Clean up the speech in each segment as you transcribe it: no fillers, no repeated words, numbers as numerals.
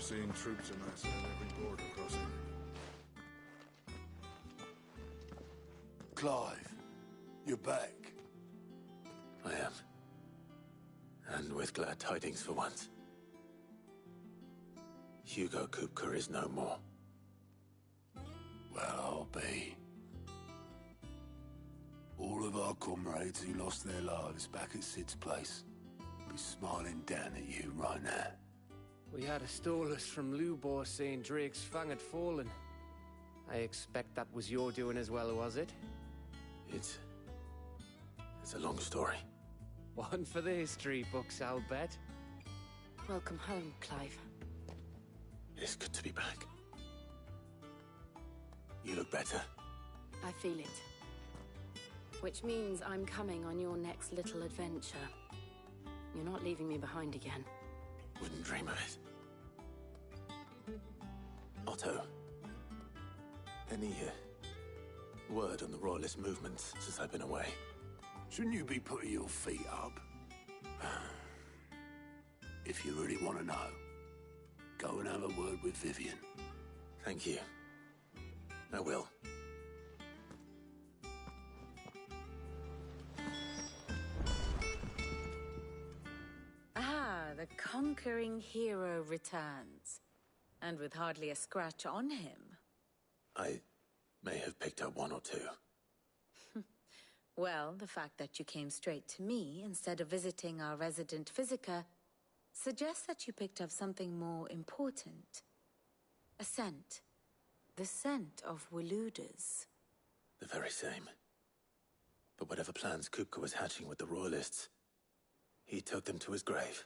seeing troops amassing at every border crossing. Clive, you're back. I am. And with glad tidings for once. Hugo Kupka is no more. Well, I'll be. All of our comrades who lost their lives back at Sid's place be smiling down at you right now. We had a stolus from Lubor saying Drake's fang had fallen. I expect that was your doing as well, was it? It's a long story. One for the history books, I'll bet. Welcome home, Clive. It's good to be back. You look better. I feel it. Which means I'm coming on your next little adventure. You're not leaving me behind again. Wouldn't dream of it. Otto, any word on the Royalist movements since I've been away? Shouldn't you be putting your feet up? If you really want to know, go and have a word with Vivian. Thank you. I will. Ah, the conquering hero returns. And with hardly a scratch on him. I may have picked up one or two. Well, the fact that you came straight to me instead of visiting our resident physiker suggests that you picked up something more important. A scent. The scent of Waludas. The very same. But whatever plans Kupka was hatching with the Royalists, he took them to his grave.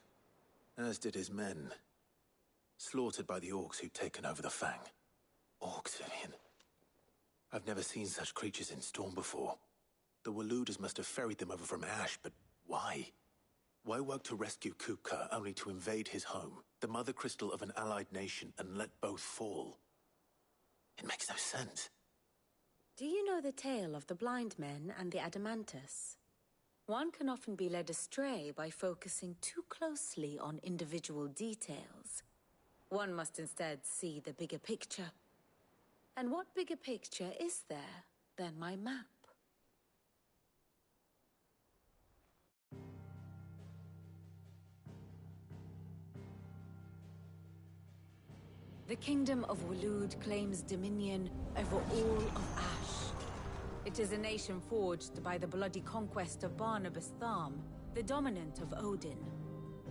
As did his men. Slaughtered by the orcs who'd taken over the Fang. Orcs, Vivian. I've never seen such creatures in Storm before. The Waludas must have ferried them over from Ash, but why? Why work to rescue Kupka only to invade his home, the mother crystal of an allied nation, and let both fall? It makes no sense. Do you know the tale of the blind men and the Adamantus? One can often be led astray by focusing too closely on individual details. One must instead see the bigger picture. And what bigger picture is there than my map? The Kingdom of Waloed claims dominion over all of Ash. It is a nation forged by the bloody conquest of Barnabas Tharm, the dominant of Odin.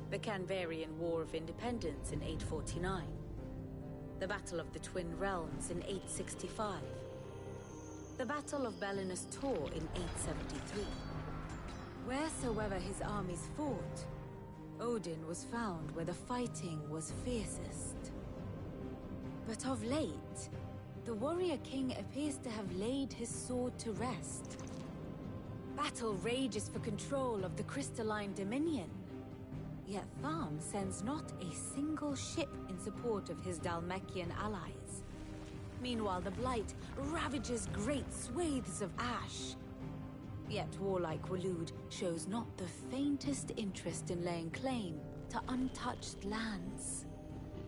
The Canvarian War of Independence in 849. The Battle of the Twin Realms in 865. The Battle of Belinus Tor in 873. Wheresoever his armies fought, Odin was found where the fighting was fiercest. But of late, the warrior king appears to have laid his sword to rest. Battle rages for control of the crystalline dominion. Yet Tharm sends not a single ship in support of his Dhalmekian allies. Meanwhile, the Blight ravages great swathes of Ash. Yet warlike Waloed shows not the faintest interest in laying claim to untouched lands.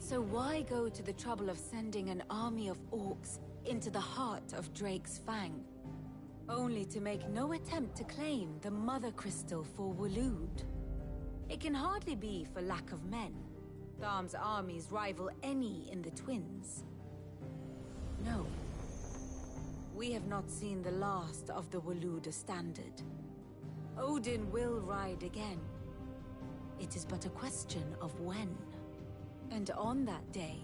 So why go to the trouble of sending an army of orcs into the heart of Drake's Fang, only to make no attempt to claim the Mother Crystal for Waloed? It can hardly be for lack of men. Tharm's armies rival any in the Twins. No. We have not seen the last of the Waluda standard. Odin will ride again. It is but a question of when. And on that day,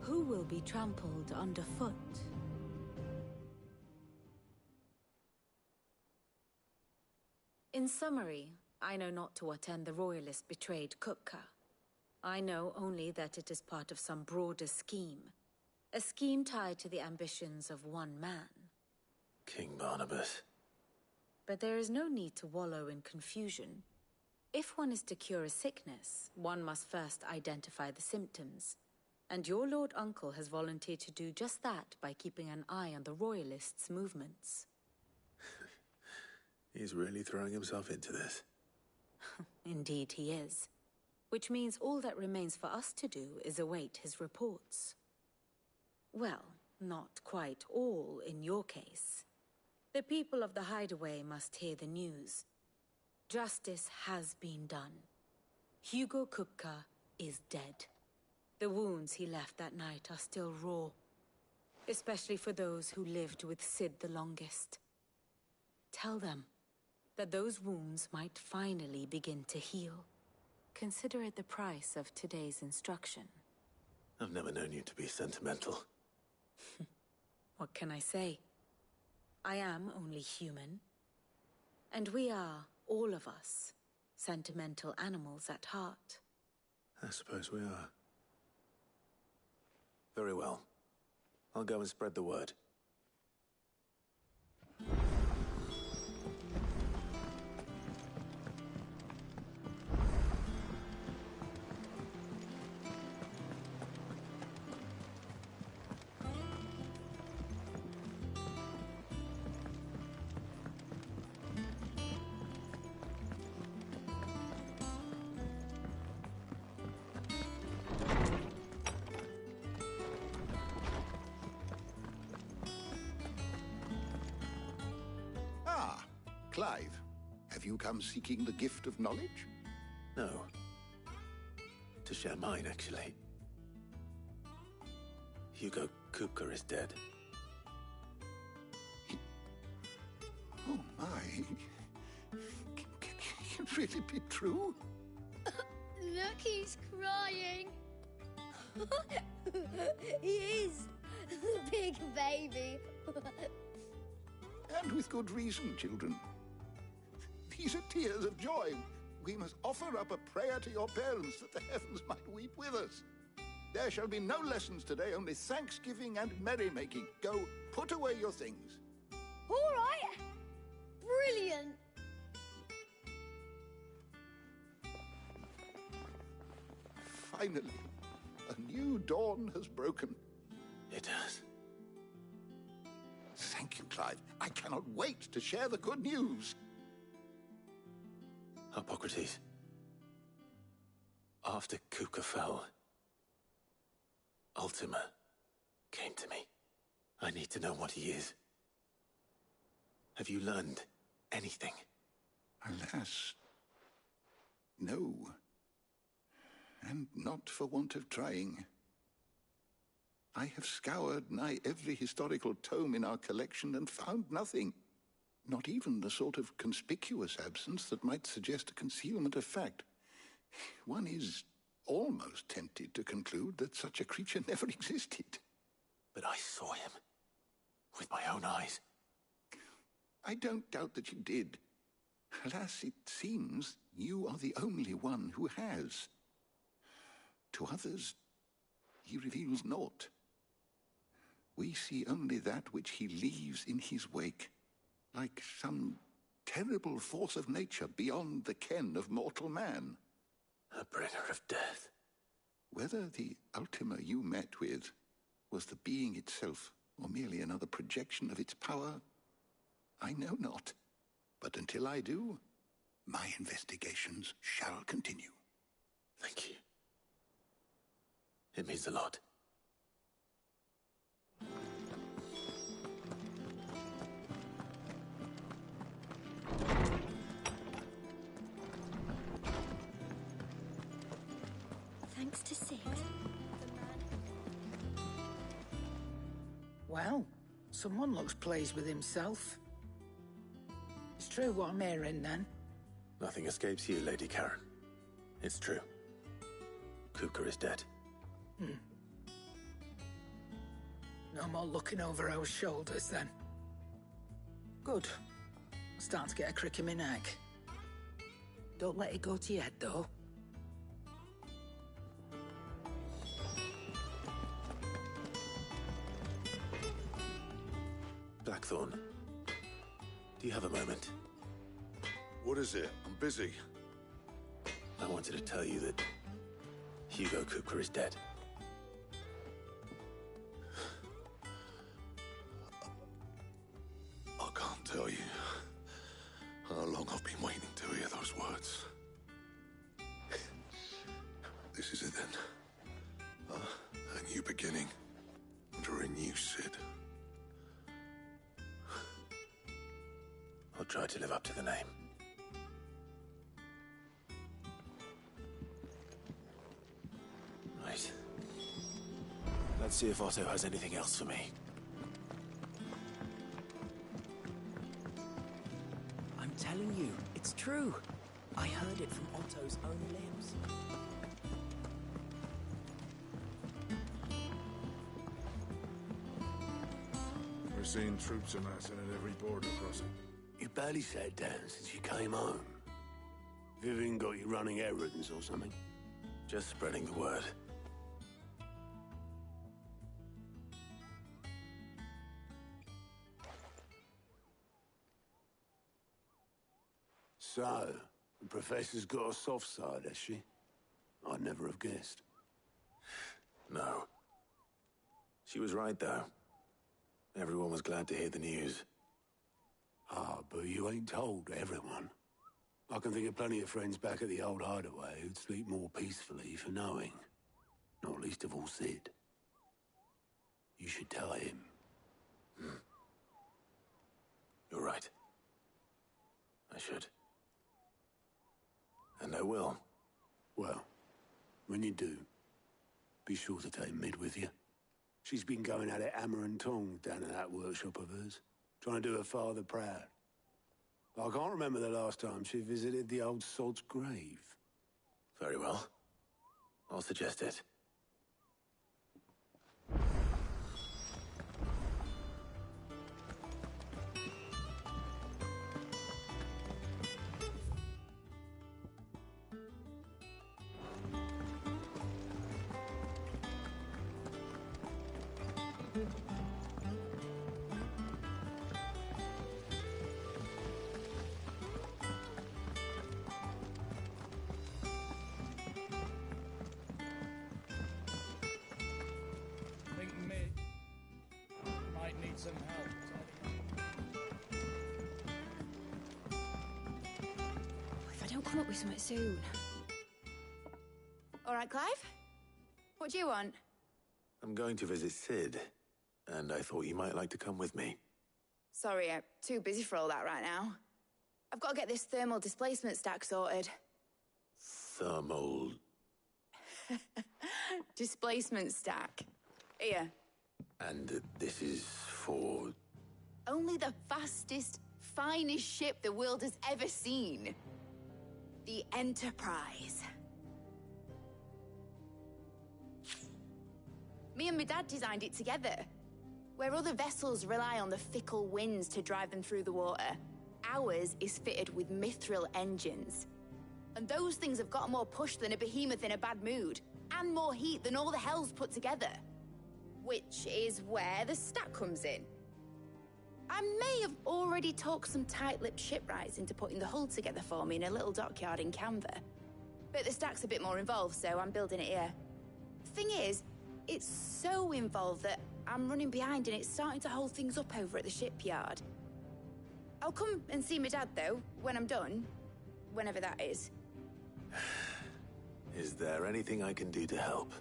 who will be trampled underfoot? In summary, I know not to what end the Royalists betrayed Kupka. I know only that it is part of some broader scheme. A scheme tied to the ambitions of one man. King Barnabas. But there is no need to wallow in confusion. If one is to cure a sickness, one must first identify the symptoms. And your Lord Uncle has volunteered to do just that by keeping an eye on the Royalists' movements. He's really throwing himself into this. Indeed he is. Which means all that remains for us to do is await his reports. Well, not quite all in your case. The people of the Hideaway must hear the news. Justice has been done. Hugo Kupka is dead. The wounds he left that night are still raw, especially for those who lived with Sid the longest. Tell them that those wounds might finally begin to heal. Consider it the price of today's instruction. I've never known you to be sentimental. What can I say? I am only human. And we are, all of us, sentimental animals at heart. I suppose we are. Very well. I'll go and spread the word. Clive, have you come seeking the gift of knowledge? No. To share mine, actually. Hugo Kupka is dead. Oh my. Can it really be true? Look, he's crying. He is. The big baby. And with good reason, children. These are tears of joy. We must offer up a prayer to your parents that the heavens might weep with us. There shall be no lessons today, only thanksgiving and merrymaking. Go, put away your things. All right. Brilliant. Finally, a new dawn has broken. It has. Thank you, Clive. I cannot wait to share the good news. Hippocrates. After Kupka fell, Ultima came to me. I need to know what he is. Have you learned anything? Alas, no. And not for want of trying. I have scoured nigh every historical tome in our collection and found nothing. Not even the sort of conspicuous absence that might suggest a concealment of fact. One is almost tempted to conclude that such a creature never existed. But I saw him. With my own eyes. I don't doubt that you did. Alas, it seems you are the only one who has. To others, he reveals naught. We see only that which he leaves in his wake, like some terrible force of nature beyond the ken of mortal man. A bringer of death. Whether the Ultima you met with was the being itself, or merely another projection of its power, I know not. But until I do, my investigations shall continue. Thank you. It means a lot. Thanks to Sid. Well, someone looks pleased with himself. It's true what I'm hearing, then. Nothing escapes you, Lady Karen. It's true. Kupka is dead. No more looking over our shoulders, then. Good. I'm starting to get a crick in my neck. Don't let it go to your head, though. Blackthorn, do you have a moment? What is it? I'm busy. I wanted to tell you that Hugo Kupka is dead. I can't tell you how long I've been waiting to hear those words. tried to live up to the name. Right. Let's see if Otto has anything else for me. I'm telling you, it's true. I heard it from Otto's own lips. We're seeing troops amassing at every border crossing. You barely sat down since you came home. Vivian got you running errands or something? Just spreading the word. So, the Professor's got a soft side, has she? I'd never have guessed. No. She was right, though. Everyone was glad to hear the news. Ah, but you ain't told everyone. I can think of plenty of friends back at the old hideaway who'd sleep more peacefully for knowing. Not least of all Sid. You should tell him. You're right. I should. And I will. Well, when you do, be sure to take Mid with you. She's been going at it hammer and tongs down at that workshop of hers, trying to do her father proud. But I can't remember the last time she visited the old sod's grave. Very well. I'll suggest it. Some help. If I don't come up with something soon. All right, Clive? What do you want? I'm going to visit Sid, and I thought you might like to come with me. Sorry, I'm too busy for all that right now. I've got to get this thermal displacement stack sorted. Thermal... displacement stack. Here. And this is for... Only the fastest, finest ship the world has ever seen. The Enterprise. Me and my dad designed it together. Where other vessels rely on the fickle winds to drive them through the water, ours is fitted with mithril engines. And those things have got more push than a behemoth in a bad mood, and more heat than all the hells put together. Which is where the stack comes in. I may have already talked some tight-lipped shipwrights into putting the hull together for me in a little dockyard in Canva. But the stack's a bit more involved, so I'm building it here. Thing is, it's so involved that I'm running behind and it's starting to hold things up over at the shipyard. I'll come and see my dad, though, when I'm done. Whenever that is. Is there anything I can do to help?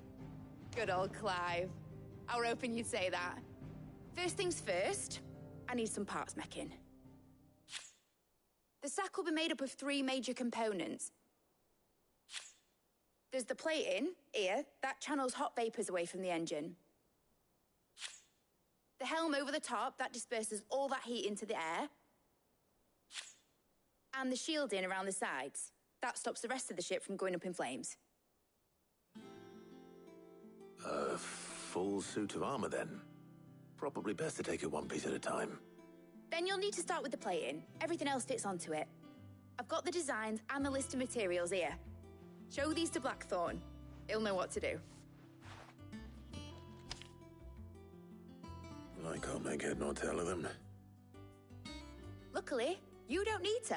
Good old Clive. I were hoping you'd say that. First things first, I need some parts meching. The stack will be made up of 3 major components. There's the plating, here, that channels hot vapors away from the engine. The helm over the top, that disperses all that heat into the air. And the shielding around the sides. That stops the rest of the ship from going up in flames. Full suit of armor, then. Probably best to take it one piece at a time. Then you'll need to start with the plating. Everything else fits onto it. I've got the designs and the list of materials here. Show these to Blackthorn. He'll know what to do. I can't make head nor tail of them. Luckily, you don't need to.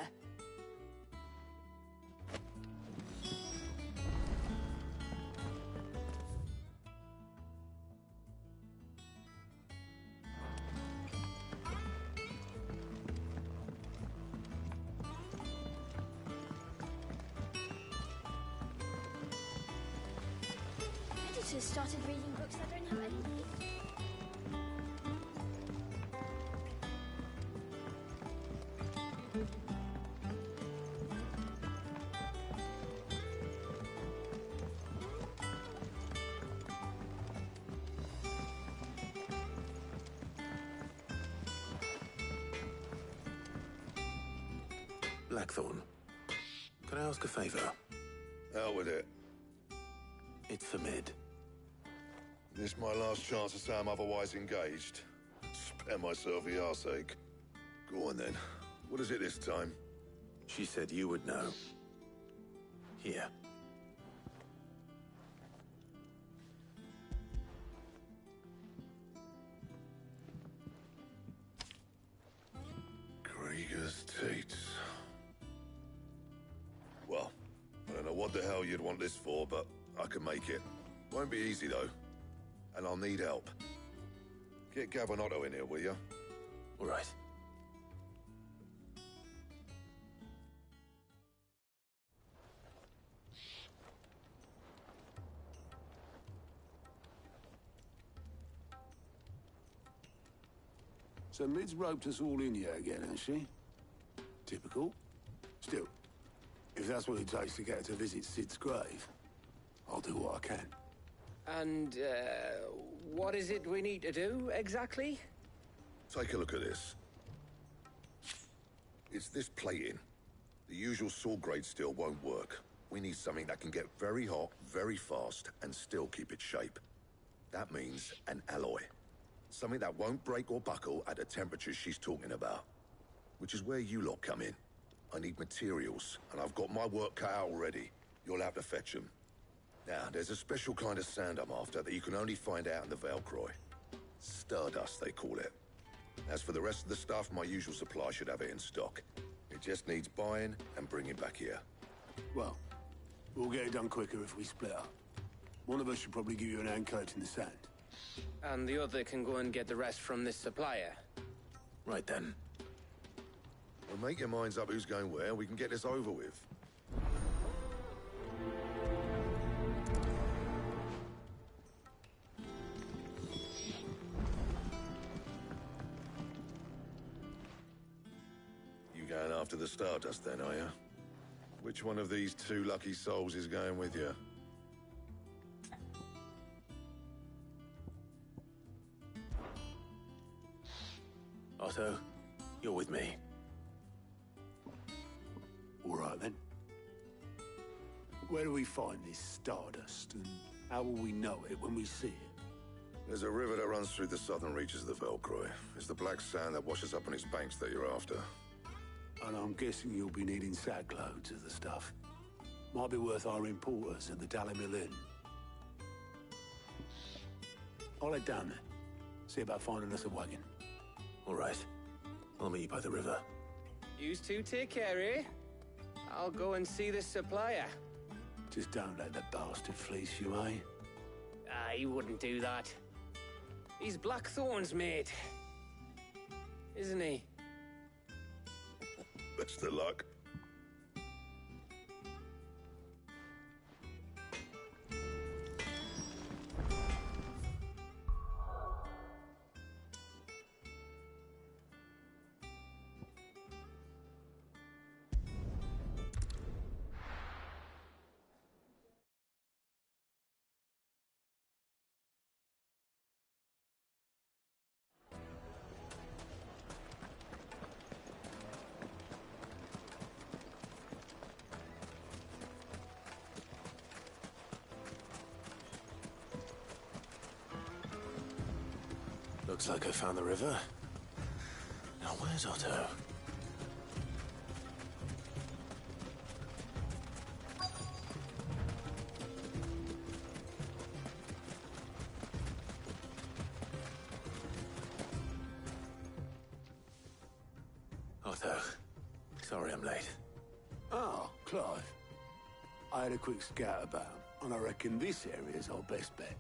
Editors started reading books that don't have anything. Blackthorn, can I ask a favor? Out with it. It's for Mid. This my last chance to say I'm otherwise engaged. Spare myself the arseache. Go on then. What is it this time? She said you would know. Here. Krieger's Teats. Well, I don't know what the hell you'd want this for, but I can make it. Won't be easy, though. And I'll need help. Get Gavin-Otto in here, will you? All right. So Mid's roped us all in here again, has she? Typical. Still, if that's what it takes to get her to visit Sid's grave, I'll do what I can. And, what is it we need to do, exactly? Take a look at this. It's this plating. The usual sword grade steel won't work. We need something that can get very hot, very fast, and still keep its shape. That means an alloy. Something that won't break or buckle at the temperatures she's talking about. Which is where you lot come in. I need materials, and I've got my work cut out already. You'll have to fetch them. Now, there's a special kind of sand I'm after that you can only find out in the Valcroy. Stardust, they call it. As for the rest of the stuff, my usual supply should have it in stock. It just needs buying and bringing back here. Well, we'll get it done quicker if we split up. One of us should probably give you an hand coat in the sand. And the other can go and get the rest from this supplier. Right then. Well, make your minds up who's going where, and we can get this over with. You going after the Stardust then, are you? Which one of these two lucky souls is going with you? Otto, you're with me. All right, then. Where do we find this Stardust, and how will we know it when we see it? There's a river that runs through the southern reaches of the Valcroy. It's the black sand that washes up on its banks that you're after. And I'm guessing you'll be needing sack loads of the stuff. Might be worth hiring porters at the Dalimil Inn. I'll head down there. See about finding us a wagon. All right. I'll meet you by the river. You two take care, eh? I'll go and see the supplier. Just don't let the bastard fleece you, eh? He wouldn't do that. He's Blackthorn's mate. Isn't he? Best of luck. Looks like I found the river. Now where's Otto? Otto, sorry I'm late. Oh, Clive. I had a quick scout about, and I reckon this area's our best bet.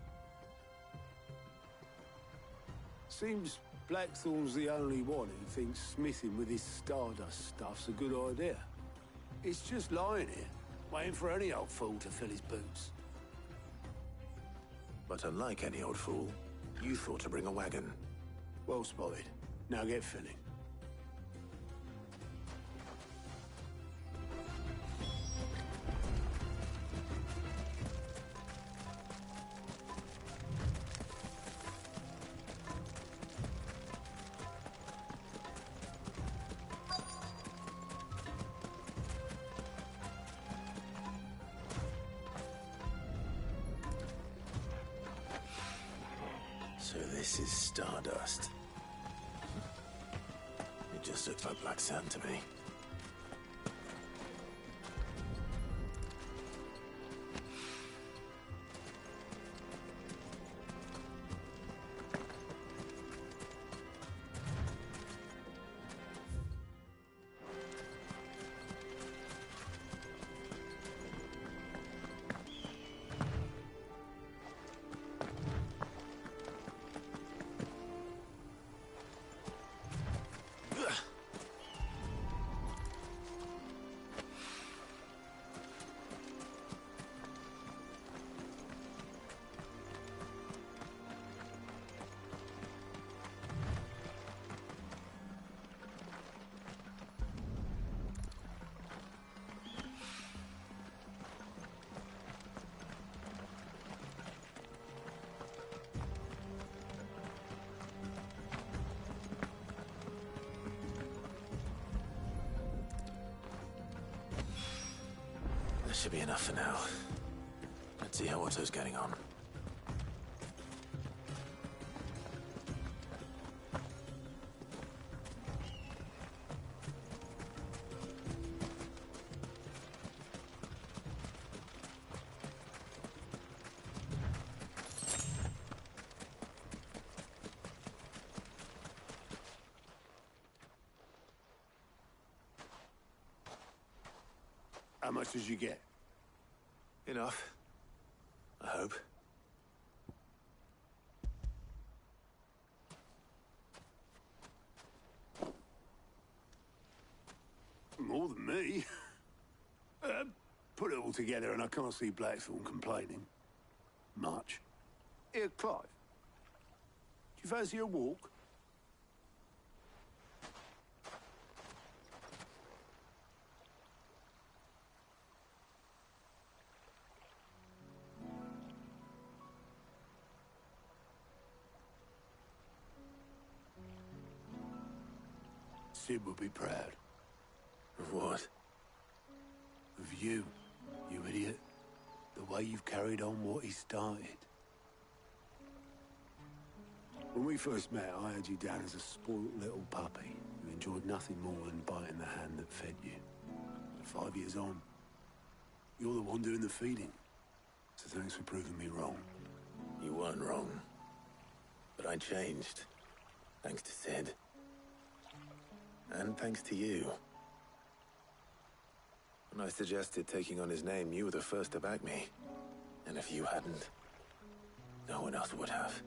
Seems Blackthorn's the only one who thinks smithing with his Stardust stuff's a good idea. It's just lying here, waiting for any old fool to fill his boots. But unlike any old fool, you thought to bring a wagon. Well spotted. Now get filling. This is stardust. It just looks like black sand to me. That should be enough for now. Let's see how Otto's getting on. How much did you get? Enough. I hope. More than me. Put it all together and I can't see Blackthorn complaining. Much. Here, Clive. Do you fancy a walk? Sid would be proud. Of what? Of you, you idiot. The way you've carried on what he started. When we first met, I had you down as a spoilt little puppy who enjoyed nothing more than biting the hand that fed you. But 5 years on, you're the one doing the feeding. So thanks for proving me wrong. You weren't wrong. But I changed. Thanks to Sid. And thanks to you. When I suggested taking on his name, you were the first to back me. And if you hadn't, no one else would have.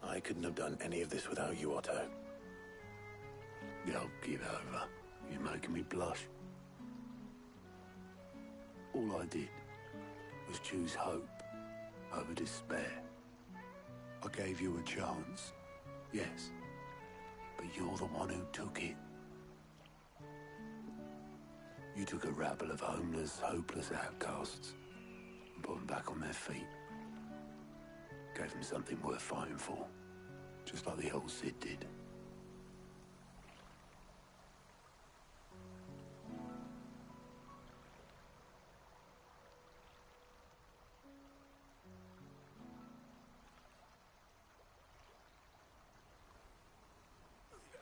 I couldn't have done any of this without you, Otto. Yo, give over. You're making me blush. All I did was choose hope over despair. I gave you a chance, yes, but you're the one who took it. You took a rabble of homeless, hopeless outcasts and put them back on their feet. Gave them something worth fighting for, just like the old Sid did.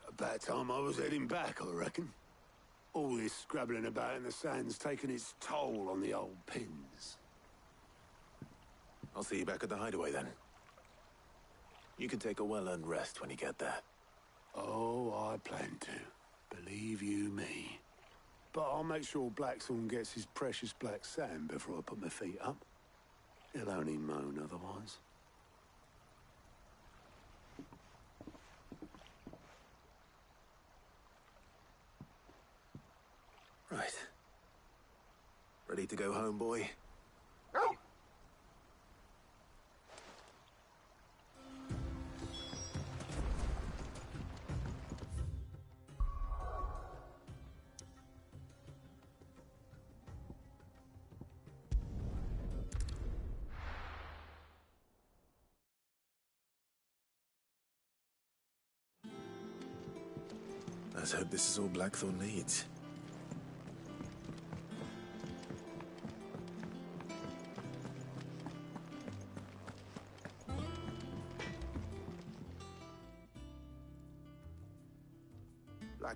About time I was heading back, I reckon. All this scrabbling about in the sand's taken its toll on the old pins. I'll see you back at the hideaway then. You can take a well-earned rest when you get there. Oh, I plan to. Believe you me. But I'll make sure Blackthorn gets his precious black sand before I put my feet up. He'll only moan otherwise. Right. Ready to go home, boy? Let's hope this is all Blackthorn needs.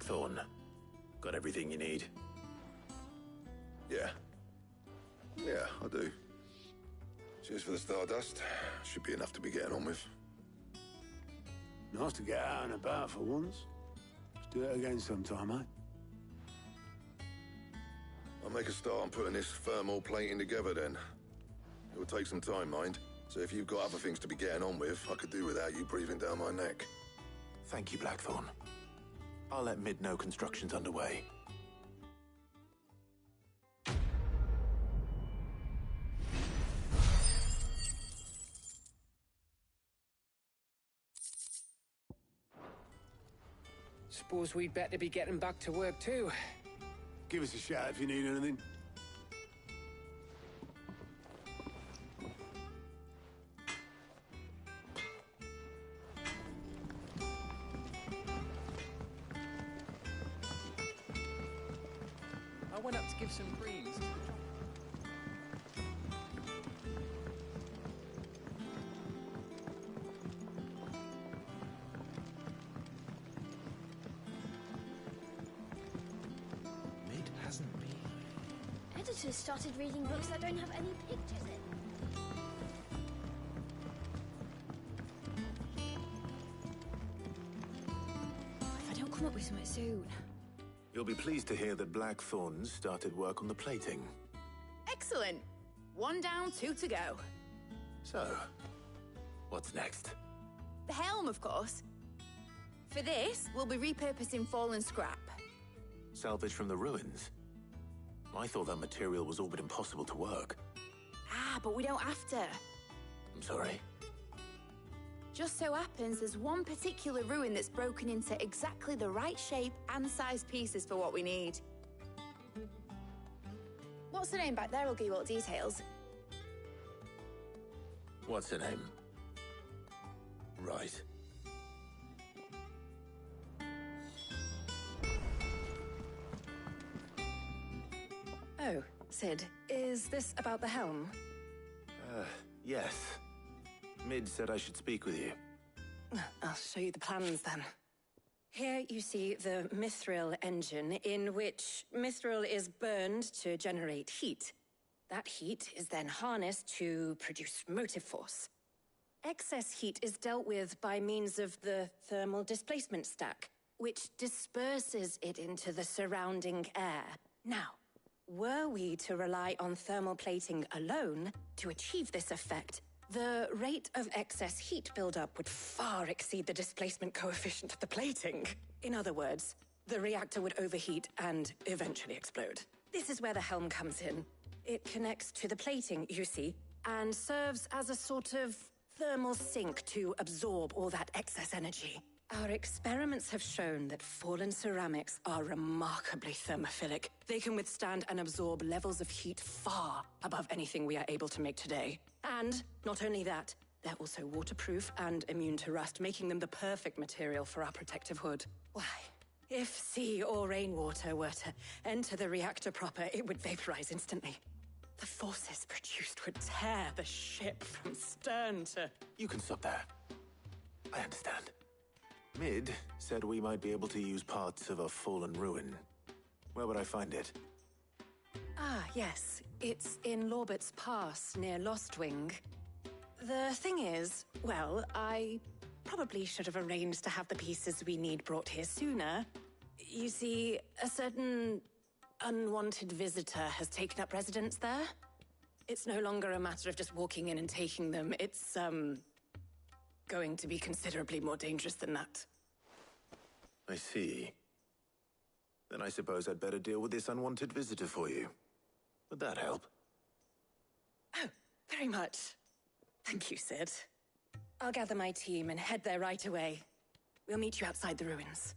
Blackthorn. Got everything you need? Yeah. Yeah, I do. Cheers for the Stardust. Should be enough to be getting on with. Nice to get out and about for once. Let's do it again sometime, eh? I'll make a start on putting this thermal plating together then. It will take some time, mind. So if you've got other things to be getting on with, I could do without you breathing down my neck. Thank you, Blackthorn. I'll let Mid know construction's underway. Suppose we'd better be getting back to work too. Give us a shout if you need anything. I went up to give some greens. Mid hasn't been. Editors started reading books that don't have any pictures in. If I don't come up with something soon. You'll be pleased to hear that Blackthorn started work on the plating. Excellent. 1 down, 2 to go. So, what's next? The helm, of course. For this, we'll be repurposing fallen scrap. Salvage from the ruins? I thought that material was all but impossible to work. Ah, but we don't have to. I'm sorry. Just so happens there's one particular ruin that's broken into exactly the right shape and size pieces for what we need. What's the name back there? I'll give you all the details. What's her name? Right. Oh, Sid, is this about the helm? Yes. Mid said I should speak with you. I'll show you the plans then. Here you see the mithril engine, in which mithril is burned to generate heat. That heat is then harnessed to produce motive force. Excess heat is dealt with by means of the thermal displacement stack, which disperses it into the surrounding air. Now, were we to rely on thermal plating alone to achieve this effect, the rate of excess heat buildup would far exceed the displacement coefficient of the plating. In other words, the reactor would overheat and eventually explode. This is where the helm comes in. It connects to the plating, you see, and serves as a sort of thermal sink to absorb all that excess energy. Our experiments have shown that fallen ceramics are remarkably thermophilic. They can withstand and absorb levels of heat far above anything we are able to make today. And not only that, they're also waterproof and immune to rust, making them the perfect material for our protective hood. Why, if sea or rainwater were to enter the reactor proper, it would vaporize instantly. The forces produced would tear the ship from stern to... You can stop there. I understand. Mid said we might be able to use parts of a fallen ruin. Where would I find it? Ah, yes. It's in Lorbert's Pass, near Lostwing. The thing is, well, I probably should have arranged to have the pieces we need brought here sooner. You see, a certain unwanted visitor has taken up residence there. It's no longer a matter of just walking in and taking them. It's, going to be considerably more dangerous than that. I see. Then I suppose I'd better deal with this unwanted visitor for you. Would that help? Oh, very much. Thank you, Sid. I'll gather my team and head there right away. We'll meet you outside the ruins.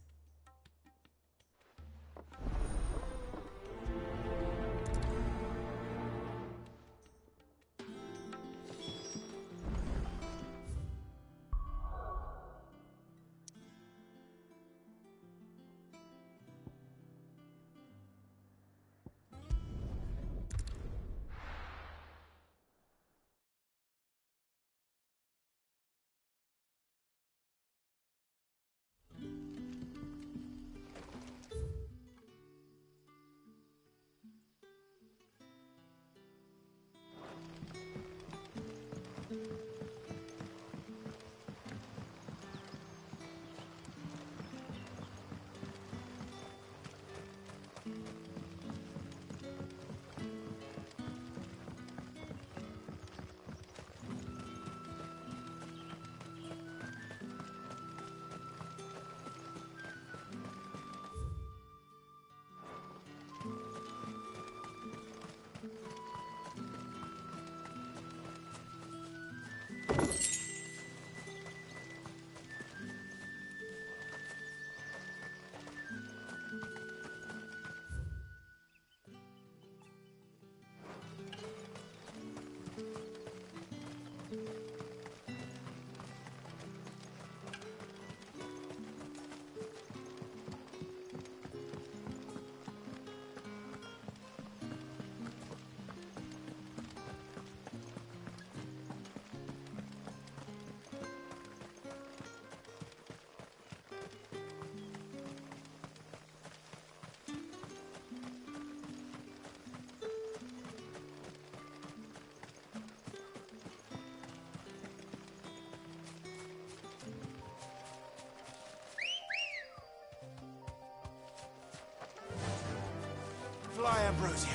lie, Ambrosia.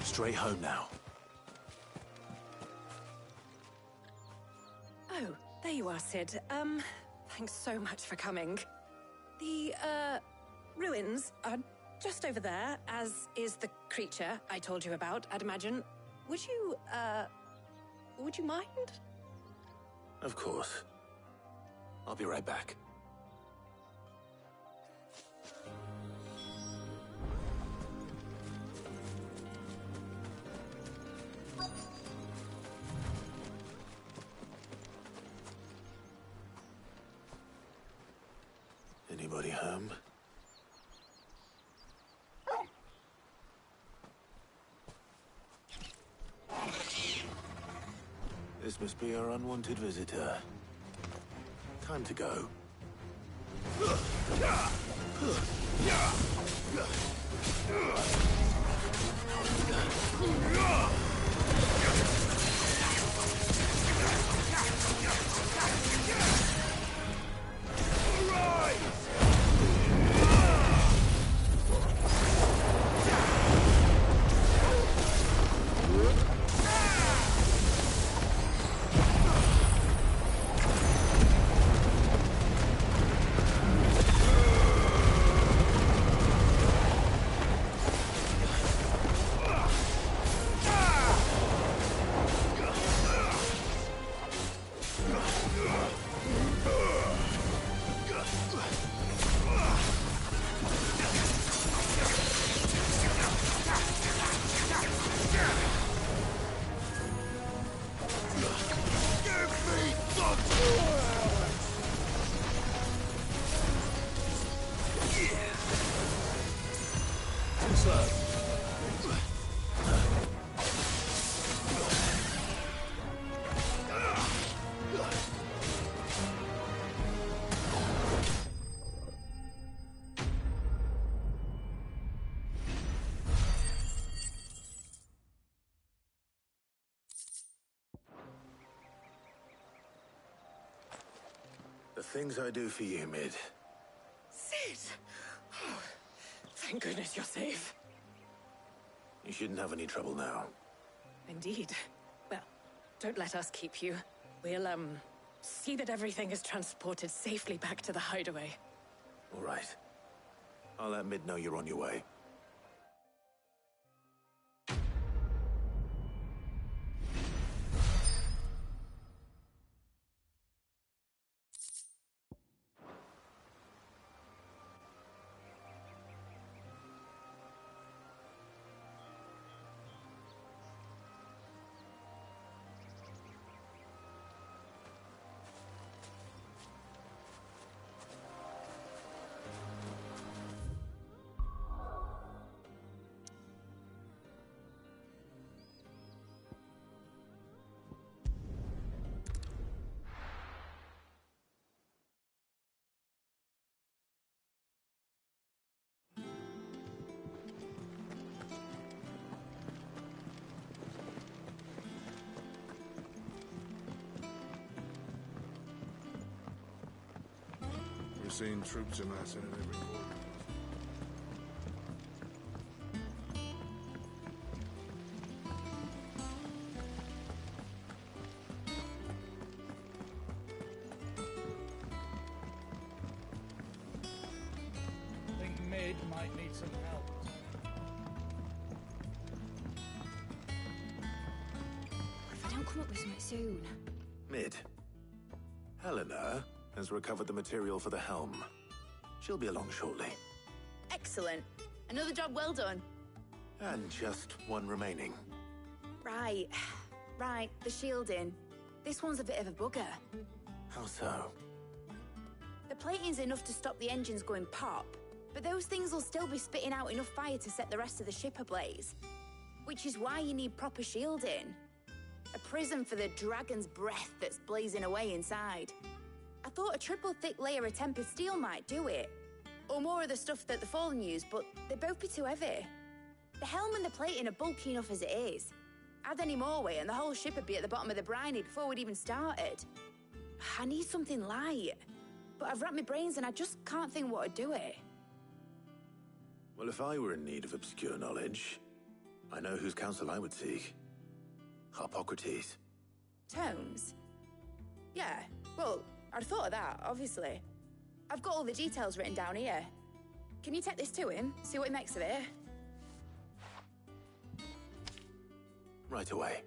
Straight home now. Oh, there you are, Sid. Thanks so much for coming. The, ruins are just over there, as is the creature I told you about, I'd imagine. Would you mind? Of course. I'll be right back. Anybody home? This must be our unwanted visitor. Time to go. The things I do for you, Mid. Sid! Oh, thank goodness you're safe. You shouldn't have any trouble now. Indeed. Well, don't let us keep you. We'll, see that everything is transported safely back to the hideaway. All right. I'll let Mid know you're on your way. We're seeing troops amassing at every corner. Think Mid might need some help. If I don't come up with something soon. Mid. Helena has recovered the material for the helm. She'll be along shortly. Excellent. Another job well done. And just one remaining. Right. Right, the shielding. This one's a bit of a bugger. How so? The plating's enough to stop the engines going pop, But those things will still be spitting out enough fire to set the rest of the ship ablaze. Which is why you need proper shielding. A prison for the dragon's breath that's blazing away inside. I thought a triple thick layer of tempered steel might do it. Or more of the stuff that the Fallen use, but they'd both be too heavy. The helm and the plating are bulky enough as it is. Add any more weight and the whole ship would be at the bottom of the briny before we'd even started. I need something light. But I've racked my brains and I just can't think what would do it. Well, if I were in need of obscure knowledge, I know whose counsel I would seek. Harpocrates. Tomes? Yeah, well, I'd thought of that, obviously. I've got all the details written down here. Can you take this to him, see what he makes of it? Right away.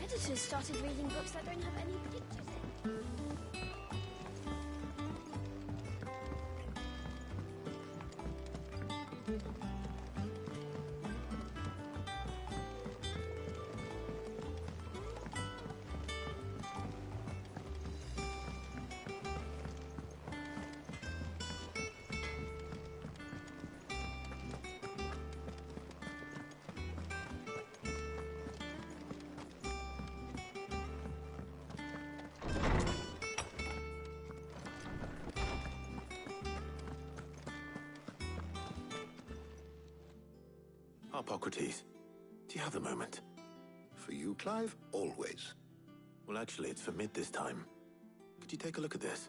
Editors started reading books that don't have any pictures in. Harpocrates, do you have a moment? For you, Clive, always. Well, actually, it's for mid this time. Could you take a look at this?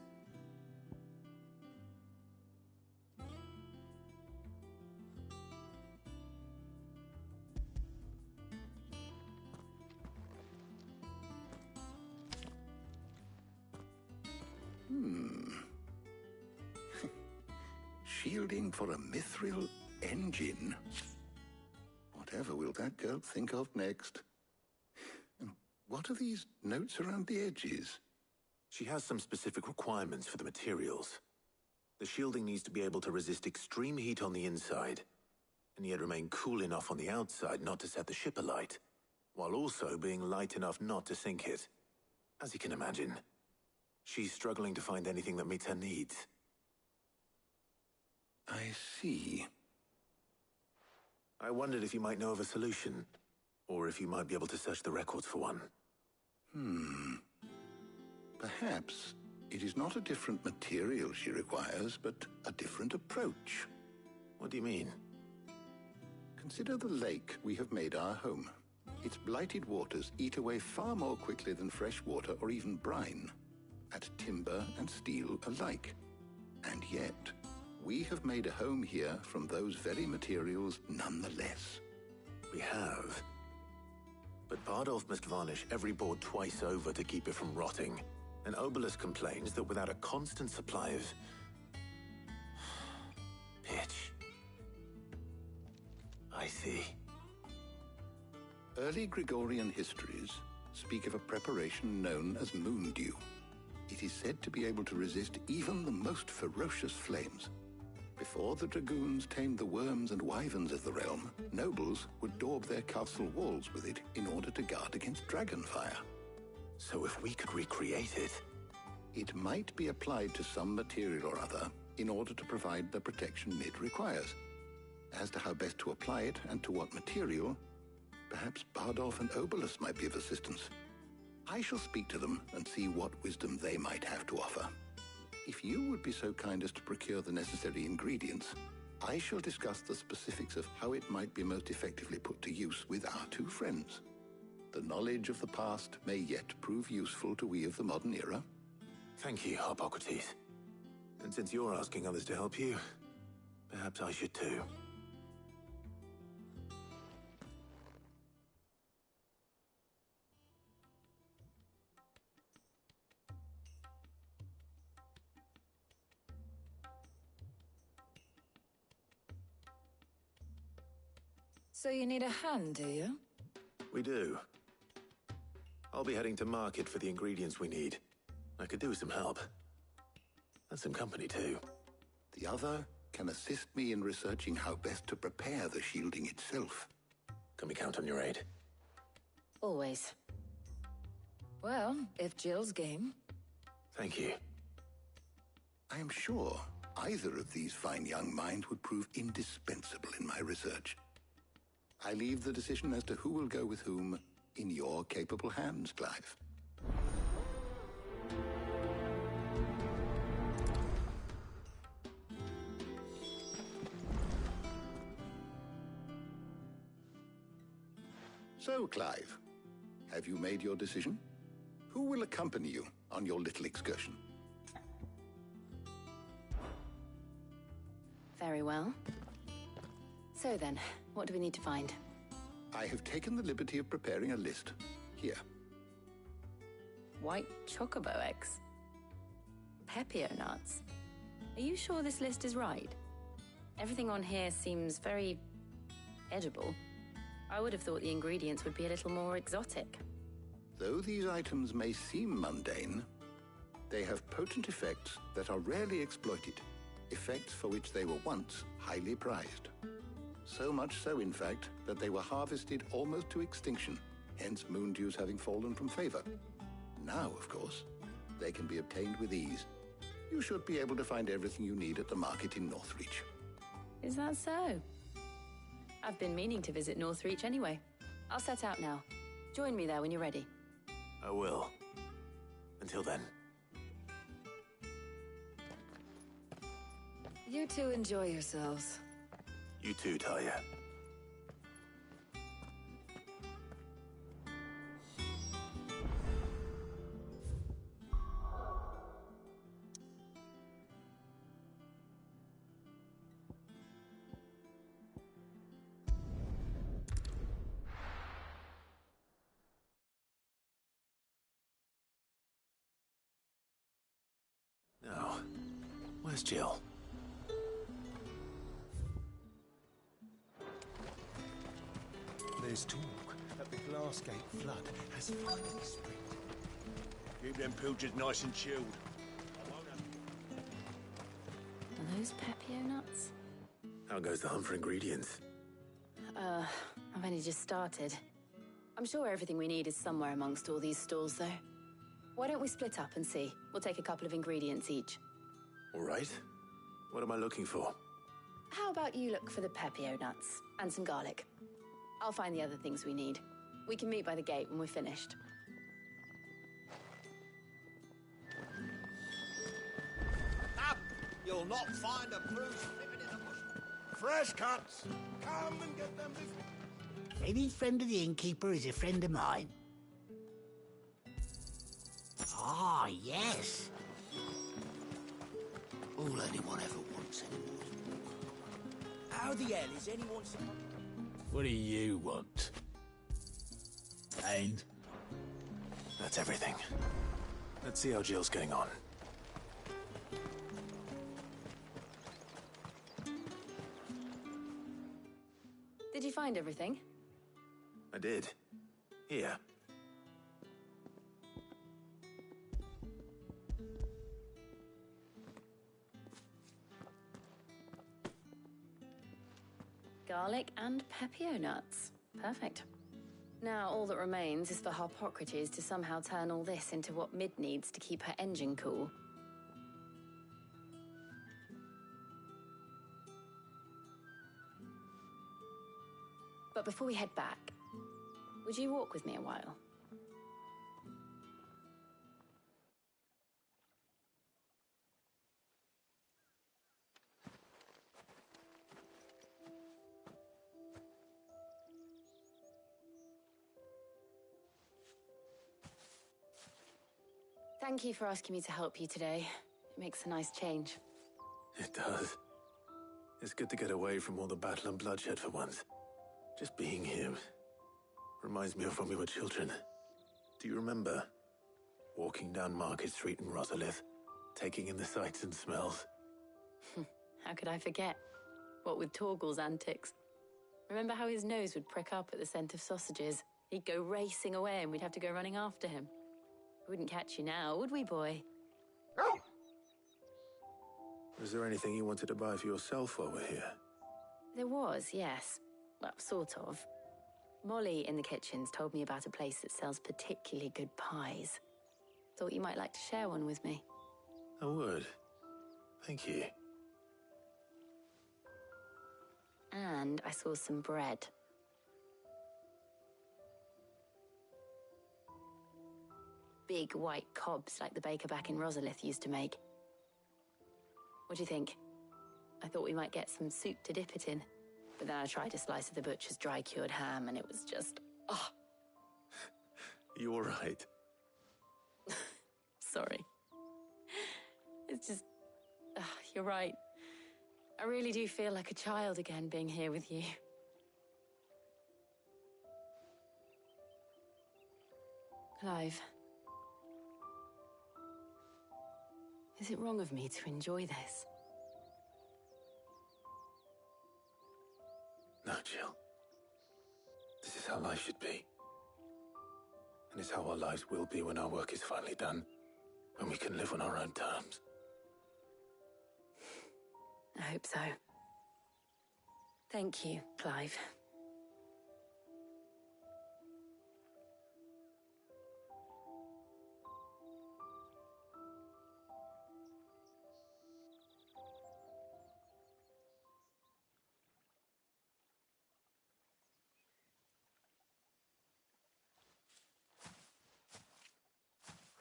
Shielding for a mithril engine. Whatever will that girl think of next? And what are these notes around the edges? She has some specific requirements for the materials. The shielding needs to be able to resist extreme heat on the inside, and yet remain cool enough on the outside not to set the ship alight, while also being light enough not to sink it. As you can imagine, she's struggling to find anything that meets her needs. I see. I wondered if you might know of a solution, or if you might be able to search the records for one. Perhaps it is not a different material she requires, but a different approach. What do you mean? Consider the lake we have made our home. Its blighted waters eat away far more quickly than fresh water or even brine, at timber and steel alike. And yet, we have made a home here from those very materials nonetheless. We have. But Bardolph must varnish every board twice over to keep it from rotting. And Obelisk complains that without a constant supply of pitch. I see. Early Gregorian histories speak of a preparation known as moondew. It is said to be able to resist even the most ferocious flames. Before the dragoons tamed the worms and wyverns of the realm, nobles would daub their castle walls with it in order to guard against dragonfire. So if we could recreate it... It might be applied to some material or other in order to provide the protection Mid requires. As to how best to apply it and to what material, perhaps Bardolph and Obelisk might be of assistance. I shall speak to them and see what wisdom they might have to offer. If you would be so kind as to procure the necessary ingredients, I shall discuss the specifics of how it might be most effectively put to use with our two friends. The knowledge of the past may yet prove useful to we of the modern era. Thank you, Harpocrates. And since you're asking others to help you, perhaps I should too. So you need a hand, do you? We do. I'll be heading to market for the ingredients we need. I could do with some help. And some company, too. The other can assist me in researching how best to prepare the shielding itself. Can we count on your aid? Always. Well, if Jill's game. Thank you. I am sure either of these fine young minds would prove indispensable in my research. I leave the decision as to who will go with whom in your capable hands, Clive. So, Clive, have you made your decision? Who will accompany you on your little excursion? Very well. So then, what do we need to find? I have taken the liberty of preparing a list. Here. White chocobo eggs. Pepio nuts. Are you sure this list is right? Everything on here seems very edible. I would have thought the ingredients would be a little more exotic. Though these items may seem mundane, they have potent effects that are rarely exploited, effects for which they were once highly prized. So much so, in fact, that they were harvested almost to extinction, hence moon dews having fallen from favor. Now, of course, they can be obtained with ease. You should be able to find everything you need at the market in Northreach. Is that so? I've been meaning to visit Northreach anyway. I'll set out now. Join me there when you're ready. I will. Until then. You two enjoy yourselves. You too, Talia. Now, where's Jill? There's talk that the Glassgate flood has finally spread. Keep them pilgers nice and chilled. Are those Pepio nuts? How goes the hunt for ingredients? I've only just started. I'm sure everything we need is somewhere amongst all these stalls, though. Why don't we split up and see? We'll take a couple of ingredients each. All right. What am I looking for? How about you look for the Pepio nuts and some garlic? I'll find the other things we need. We can meet by the gate when we're finished. Up! You'll not find a bruised ribbon in a bush. Fresh cuts! Come and get them before... Any friend of the innkeeper is a friend of mine. Ah, yes. All anyone ever wants anymore. How the hell is anyone... What do you want? And? That's everything. Let's see how Jill's getting on. Did you find everything? I did. Here. Garlic and Pepio nuts. Perfect. Now all that remains is for Harpocrates to somehow turn all this into what Mid needs to keep her engine cool. But before we head back, would you walk with me a while? Thank you for asking me to help you today. It makes a nice change. It does. It's good to get away from all the battle and bloodshed for once. Just being here reminds me of when we were children. Do you remember? Walking down Market Street in Rosalith, taking in the sights and smells. How could I forget? What with Torgal's antics. Remember how his nose would prick up at the scent of sausages? He'd go racing away and we'd have to go running after him. Wouldn't catch you now, would we, boy? Was there anything you wanted to buy for yourself while we're here? There was, yes. Well, sort of. Molly in the kitchens told me about a place that sells particularly good pies. Thought you might like to share one with me. I would. Thank you. And I saw some bread. Big white cobs like the baker back in Rosalith used to make. What do you think? I thought we might get some soup to dip it in. But then I tried a slice of the butcher's dry-cured ham and it was just... oh. You all right? Sorry. It's just... you're right. I really do feel like a child again being here with you. Clive. Is it wrong of me to enjoy this? No, Jill. This is how life should be. And it's how our lives will be when our work is finally done. When we can live on our own terms. I hope so. Thank you, Clive.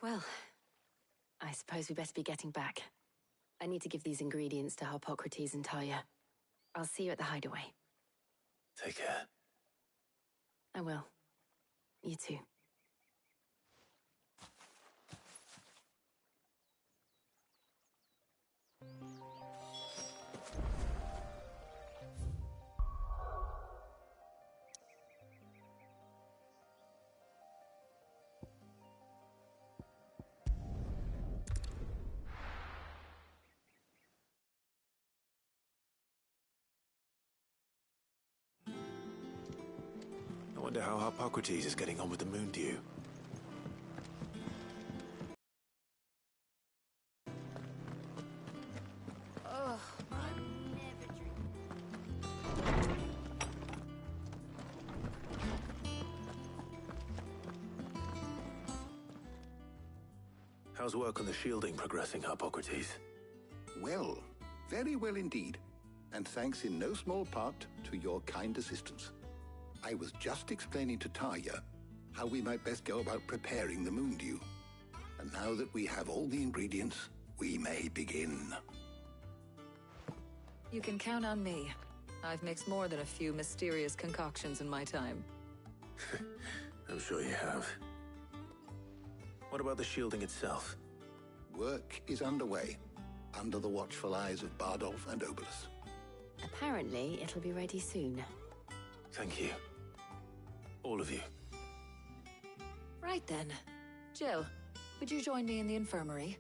Well, I suppose we better be getting back. I need to give these ingredients to Harpocrates and Talia. I'll see you at the hideaway. Take care. I will. You too. I wonder how Harpocrates is getting on with the moon dew. Oh, I'm never drinking. How's work on the shielding progressing, Harpocrates? Well, very well indeed. And thanks in no small part to your kind assistance. I was just explaining to Talia how we might best go about preparing the moon dew. And now that we have all the ingredients, we may begin. You can count on me. I've mixed more than a few mysterious concoctions in my time. I'm sure you have. What about the shielding itself? Work is underway, under the watchful eyes of Bardolph and Obolus. Apparently, it'll be ready soon. Thank you. All of you. Right then. Jill, would you join me in the infirmary?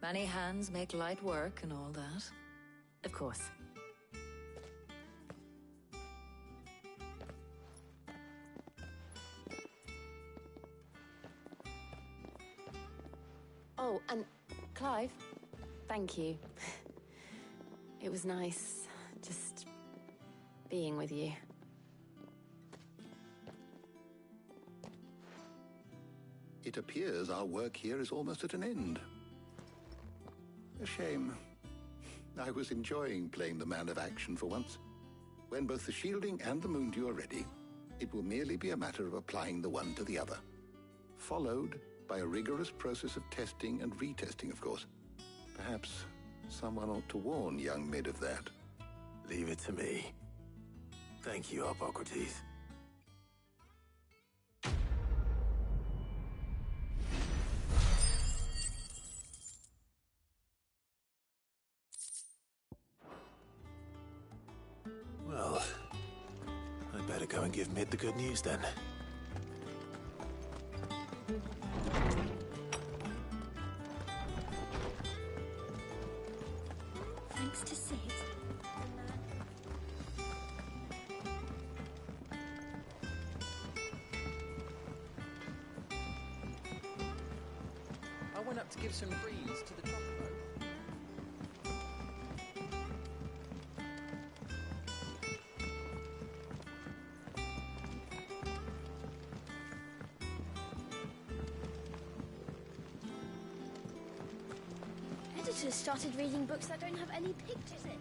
Many hands make light work and all that. Of course. Oh, and Clive, thank you. It was nice just being with you. It appears our work here is almost at an end. A shame. I was enjoying playing the man of action for once. When both the shielding and the moon dew are ready, it will merely be a matter of applying the one to the other. Followed by a rigorous process of testing and retesting, of course. Perhaps someone ought to warn young Mid of that. Leave it to me. Thank you, Harpocrates. Well, I'd better go and give Mid the good news then. Thanks to Sid. to give some breeze to the chocobo. Editors started reading books that don't have any pictures in.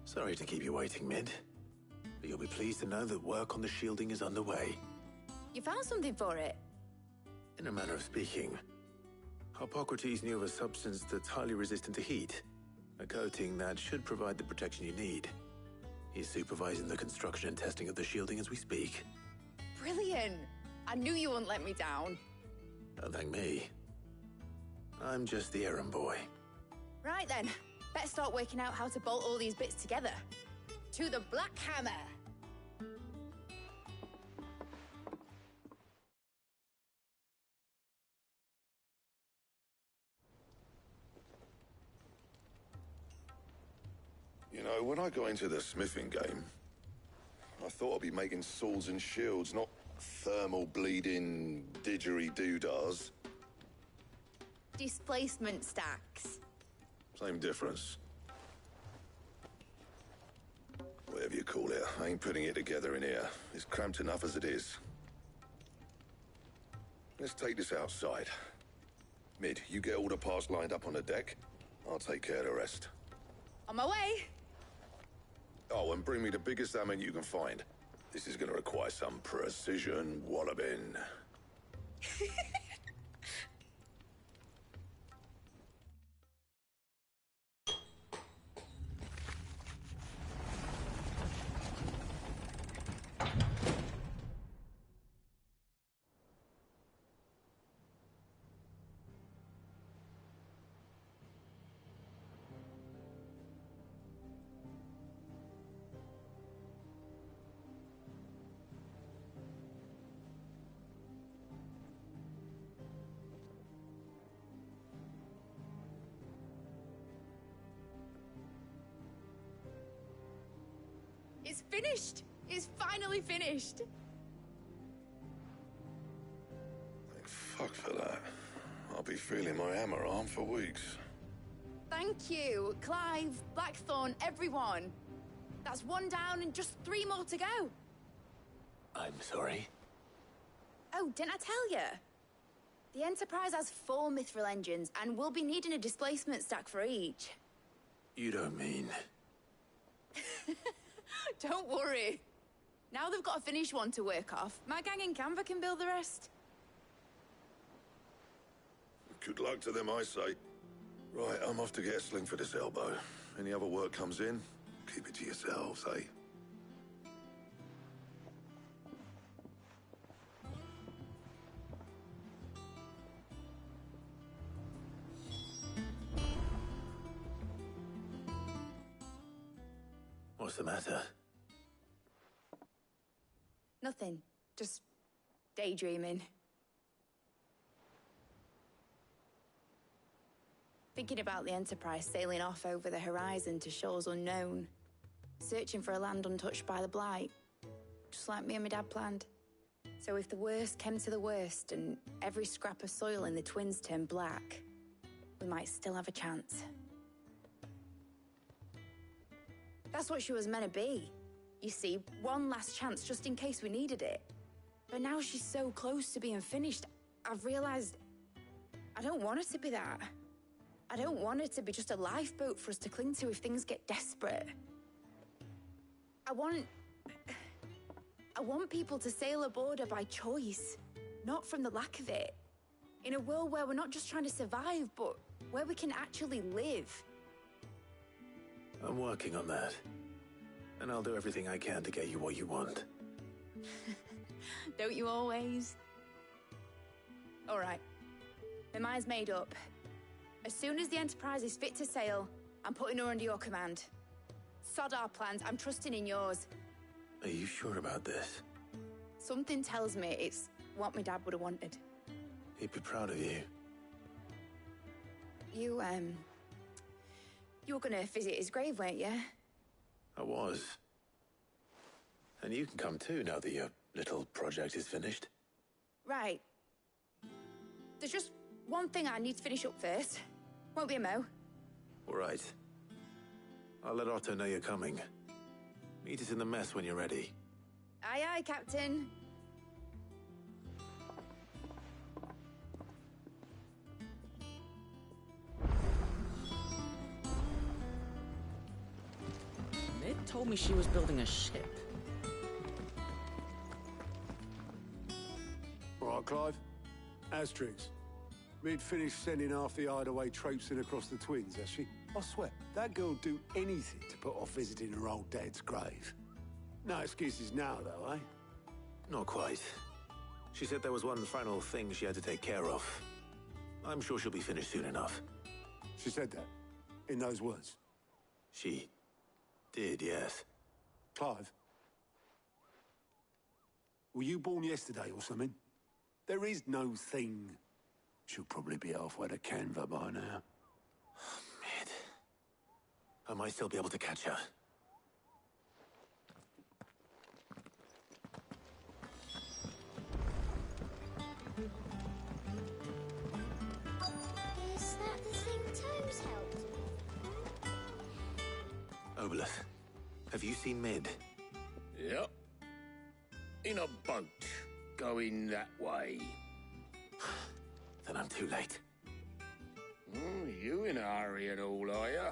Sorry to keep you waiting, Mid. But you'll be pleased to know that work on the shielding is underway. You found something for it? In a manner of speaking, Hippocrates knew of a substance that's highly resistant to heat. A coating that should provide the protection you need. He's supervising the construction and testing of the shielding as we speak. Brilliant! I knew you wouldn't let me down. Don't thank me. I'm just the errand boy. Right then, let's start working out how to bolt all these bits together. To the Black Hammer! You know, when I got into the smithing game, I thought I'd be making swords and shields, not thermal bleeding didgeridoo-dahs. Displacement stacks. Same difference. Whatever you call it, I ain't putting it together in here. It's cramped enough as it is. Let's take this outside. Mid, you get all the parts lined up on the deck. I'll take care of the rest. On my way! Oh, and bring me the biggest salmon you can find. This is gonna require some precision walloping. It's finished! It's finally finished! Thank fuck for that. I'll be feeling my hammer arm for weeks. Thank you, Clive, Blackthorn, everyone. That's one down and just 3 more to go. I'm sorry. Oh, didn't I tell you? The Enterprise has 4 mithril engines, and we'll be needing a displacement stack for each. You don't mean... Don't worry. Now they've got a finished one to work off. My gang in Canva can build the rest. Good luck to them, I say. Right, I'm off to get a sling for this elbow. Any other work comes in, keep it to yourselves, eh? What's the matter? Nothing. Just daydreaming. Thinking about the Enterprise sailing off over the horizon to shores unknown. Searching for a land untouched by the Blight. Just like me and my dad planned. So if the worst came to the worst and every scrap of soil in the Twins turned black, we might still have a chance. That's what she was meant to be. You see, one last chance just in case we needed it. But now she's so close to being finished, I've realized I don't want it to be that. I don't want it to be just a lifeboat for us to cling to if things get desperate. I want people to sail aboard her by choice, not from the lack of it. In a world where we're not just trying to survive, but where we can actually live. I'm working on that. And I'll do everything I can to get you what you want. Don't you always? All right. My mind's made up. As soon as the Enterprise is fit to sail, I'm putting her under your command. Sod our plans, I'm trusting in yours. Are you sure about this? Something tells me it's what my dad would have wanted. He'd be proud of you. You were gonna visit his grave, weren't you? I was. And you can come too now that your little project is finished. Right. There's just one thing I need to finish up first. Won't be a mo. All right. I'll let Otto know you're coming. Meet us in the mess when you're ready. Aye, aye, Captain. Mid told me she was building a ship. All right, Clive. Asterix. Mid finished sending half the hideaway traipsing across the twins, has she? I swear, that girl'd do anything to put off visiting her old dad's grave. No excuses now, though, eh? Not quite. She said there was one final thing she had to take care of. I'm sure she'll be finished soon enough. She said that? In those words? She did, yes. Clive? Were you born yesterday or something? There is no thing. She'll probably be halfway to Canva by now. Mid. I might still be able to catch her. Is that the thing Toes helped? Obelus, have you seen Mid? Yep. In a boat, going that way. Then I'm too late. You in a hurry at all, are you?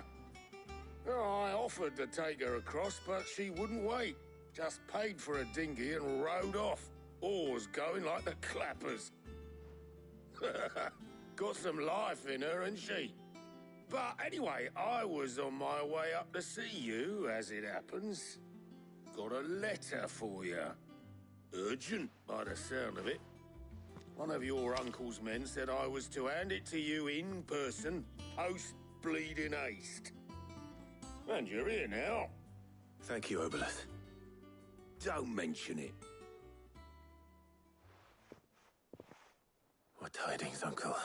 Oh, I offered to take her across, but she wouldn't wait. Just paid for a dinghy and rowed off. Oars going like the clappers. Got some life in her, ain't she? But anyway, I was on my way up to see you, as it happens. Got a letter for you. Urgent, by the sound of it. One of your uncle's men said I was to hand it to you in person, post-bleeding haste. And you're here now. Thank you, Obelus. Don't mention it. What tidings, Uncle?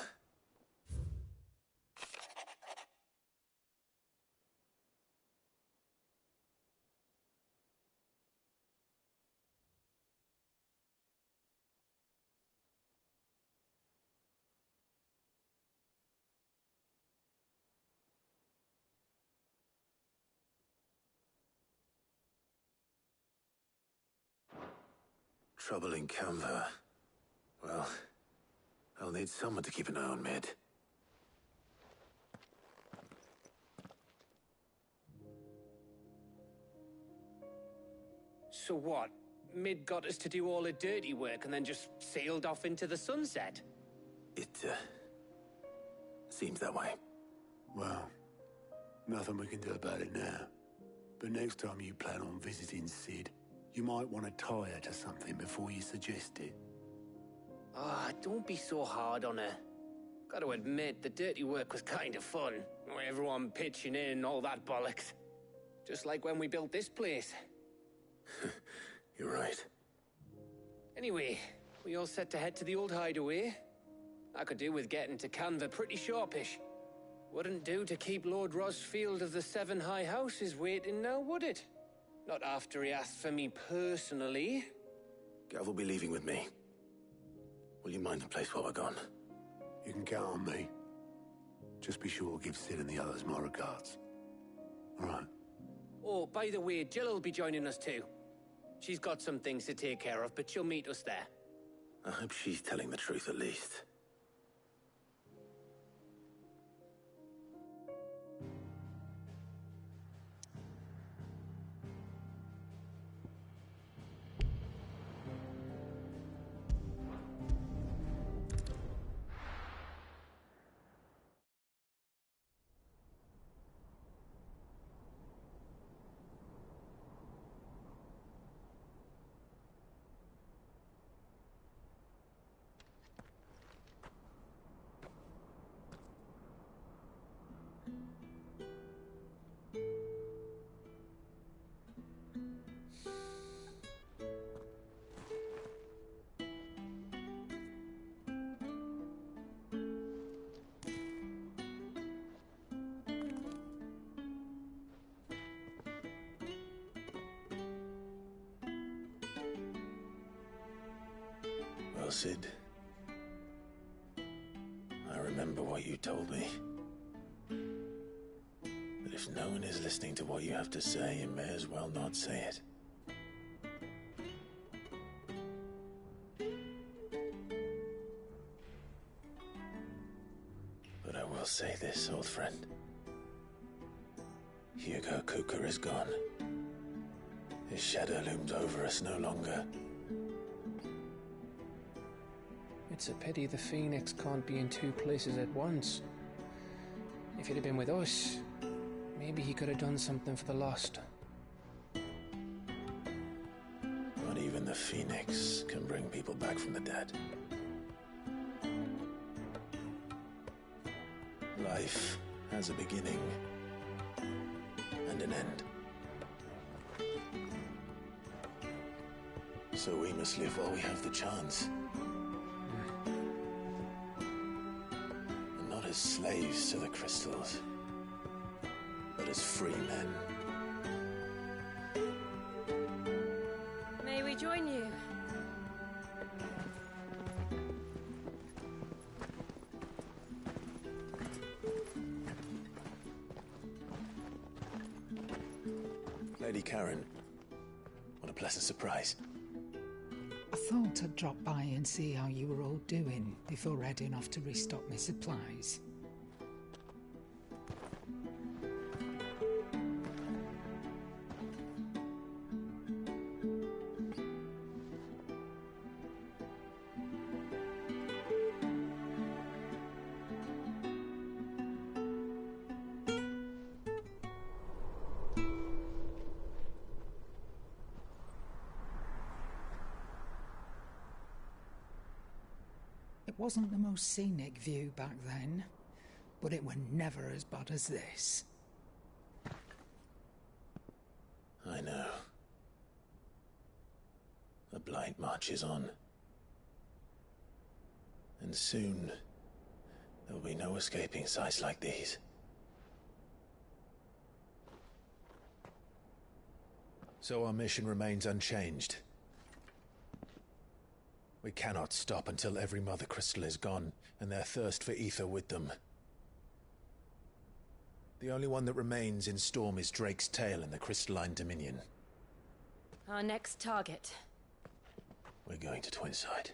Trouble in Canva. Well, I'll need someone to keep an eye on Mid. So what? Mid got us to do all the dirty work and then just sailed off into the sunset? It, seems that way. Well, nothing we can do about it now. But next time you plan on visiting Sid, you might want to tie her to something before you suggest it. Ah, don't be so hard on her. Gotta admit, the dirty work was kind of fun. Everyone pitching in and all that bollocks. Just like when we built this place. You're right. Anyway, we all set to head to the old hideaway. I could do with getting to Canva pretty sharpish. Wouldn't do to keep Lord Rosfield of the Seven High Houses waiting now, would it? Not after he asked for me personally. Gav will be leaving with me. Will you mind the place while we're gone? You can count on me. Just be sure to give Sid and the others my regards. All right. Oh, by the way, Jill will be joining us too. She's got some things to take care of, but she'll meet us there. I hope she's telling the truth at least. well, Sid. I remember what you told me. That if no one is listening to what you have to say, you may as well not say it. But I will say this, old friend. Hugo Kuka is gone. His shadow looms over us no longer. It's a pity the Phoenix can't be in two places at once. If he'd have been with us, maybe he could have done something for the lost. Not even the Phoenix can bring people back from the dead. Life has a beginning and an end. So we must live while we have the chance. And not as slaves to the crystals, but as free men. May we join you? Lady Karen, what a pleasant surprise. I thought I'd drop by and see how you were all doing before heading off to restock my supplies. It wasn't the most scenic view back then, but it were never as bad as this. I know. The blight marches on. And soon, there will be no escaping sights like these. So our mission remains unchanged. We cannot stop until every Mother Crystal is gone, and their thirst for ether with them. The only one that remains in Storm is Drake's Tail in the Crystalline Dominion. Our next target. We're going to Twinside.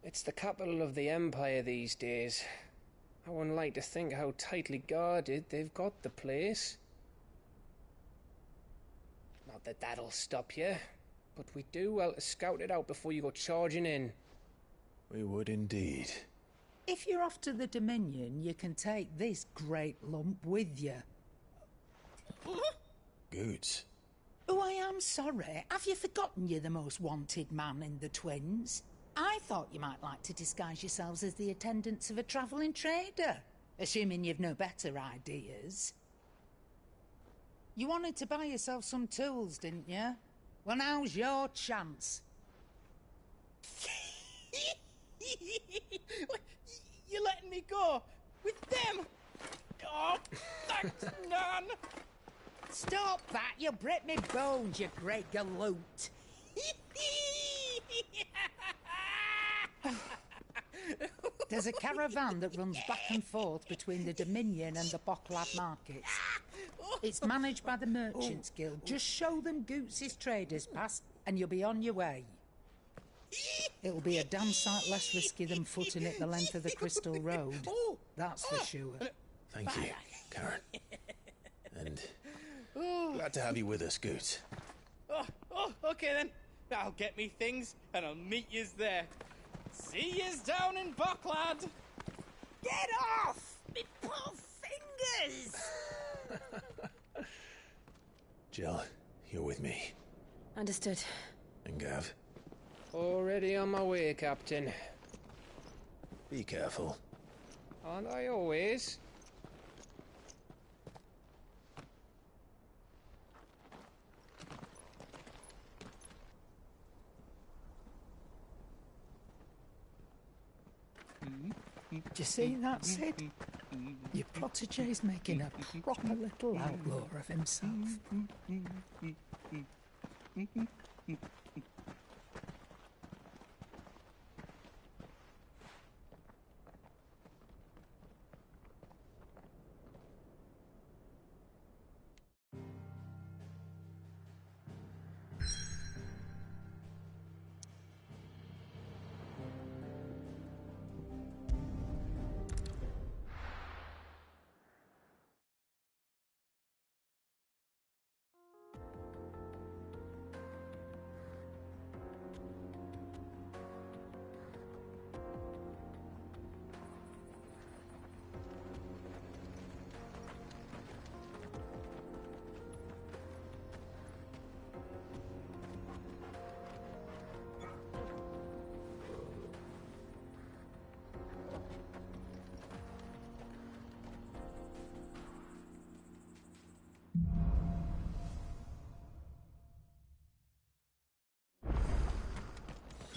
It's the capital of the Empire these days. I wouldn't like to think how tightly guarded they've got the place. Not that that'll stop you. But we do well to scout it out before you go charging in. We would indeed. If you're off to the Dominion, you can take this great lump with you. Goods. Oh, I am sorry. Have you forgotten you're the most wanted man in the Twins? I thought you might like to disguise yourselves as the attendants of a travelling trader, assuming you've no better ideas. You wanted to buy yourself some tools, didn't you? Well, now's your chance. You're letting me go? With them? Oh, thanks, Nan! Stop that! You'll break me bones, you great galoot! There's a caravan that runs back and forth between the Dominion and the Bocklad markets. It's managed by the Merchants Guild. Just show them Goots' traders pass, and you'll be on your way. It'll be a damn sight less risky than footing it the length of the Crystal Road. That's for sure. Thank you, Karen. And glad to have you with us, Goots. Okay then. I'll get me things, and I'll meet yous there. See yous down in Bocklad! Get off! Me poor fingers! Jill, you're with me. Understood. And Gav? Already on my way, Captain. Be careful. Aren't I always? Do you see that, Sid? Your protege's making a proper little outlaw of himself.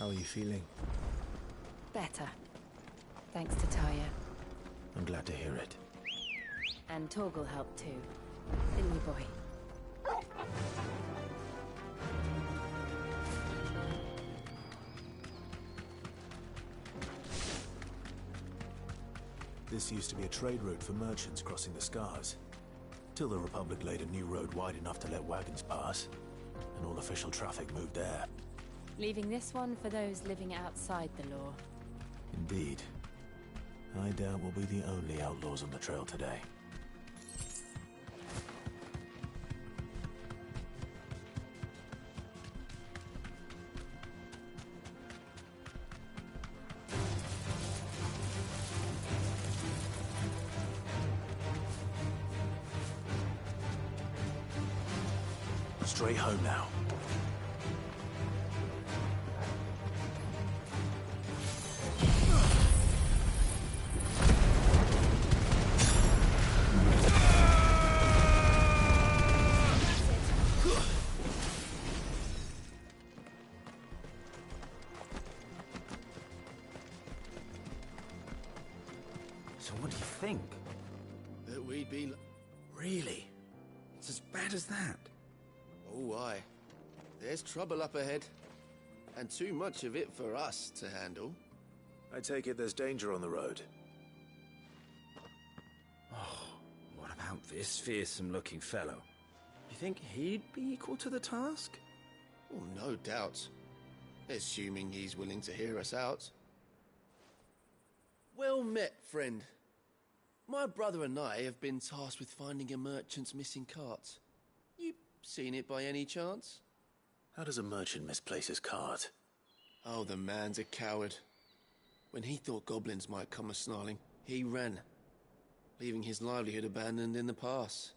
How are you feeling? Better. Thanks to Taya. I'm glad to hear it. And Torgal helped too. Didn't you, boy? This used to be a trade route for merchants crossing the Scars. Till the Republic laid a new road wide enough to let wagons pass, and all official traffic moved there. Leaving this one for those living outside the law. Indeed. I doubt we'll be the only outlaws on the trail today. Straight home now. So what do you think? That we'd be... Really? It's as bad as that? Oh, aye. There's trouble up ahead. And too much of it for us to handle. I take it there's danger on the road. Oh, what about this fearsome-looking fellow? You think he'd be equal to the task? Oh, no doubt. Assuming he's willing to hear us out. Well met, friend. My brother and I have been tasked with finding a merchant's missing cart. You seen it by any chance? How does a merchant misplace his cart? Oh, the man's a coward. When he thought goblins might come a-snarling, he ran, leaving his livelihood abandoned in the pass.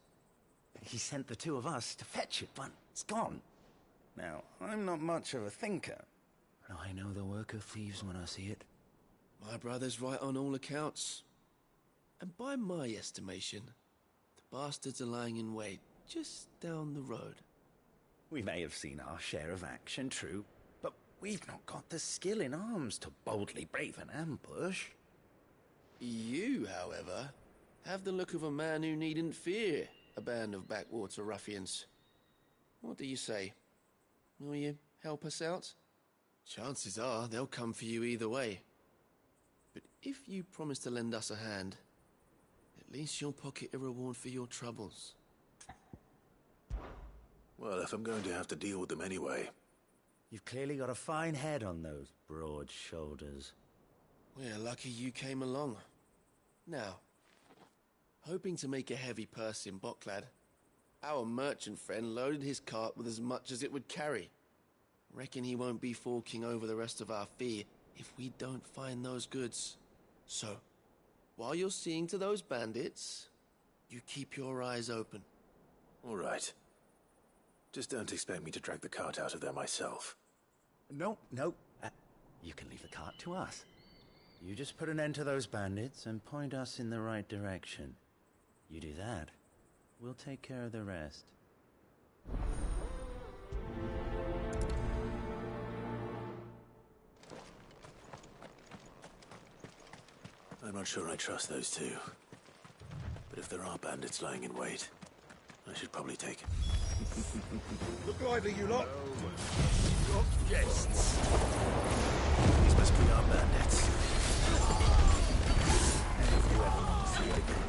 He sent the two of us to fetch it, but it's gone. Now, I'm not much of a thinker, but I know the work of thieves when I see it. My brother's right on all accounts. And by my estimation, the bastards are lying in wait just down the road. We may have seen our share of action, true, but we've not got the skill in arms to boldly brave an ambush. You, however, have the look of a man who needn't fear a band of backwater ruffians. What do you say? Will you help us out? Chances are they'll come for you either way. But if you promise to lend us a hand, at least you'll pocket a reward for your troubles. Well, if I'm going to have to deal with them anyway. You've clearly got a fine head on those broad shoulders. We're lucky you came along. Now, hoping to make a heavy purse in Boklad, our merchant friend loaded his cart with as much as it would carry. Reckon he won't be forking over the rest of our fee if we don't find those goods. So, while you're seeing to those bandits, you keep your eyes open. All right. Just don't expect me to drag the cart out of there myself. No. You can leave the cart to us. You just put an end to those bandits and point us in the right direction. You do that, we'll take care of the rest. I'm not sure I trust those two. But if there are bandits lying in wait, I should probably take him. Look lively, you lot! Not guests. These must be our bandits. If you ever want to see it again.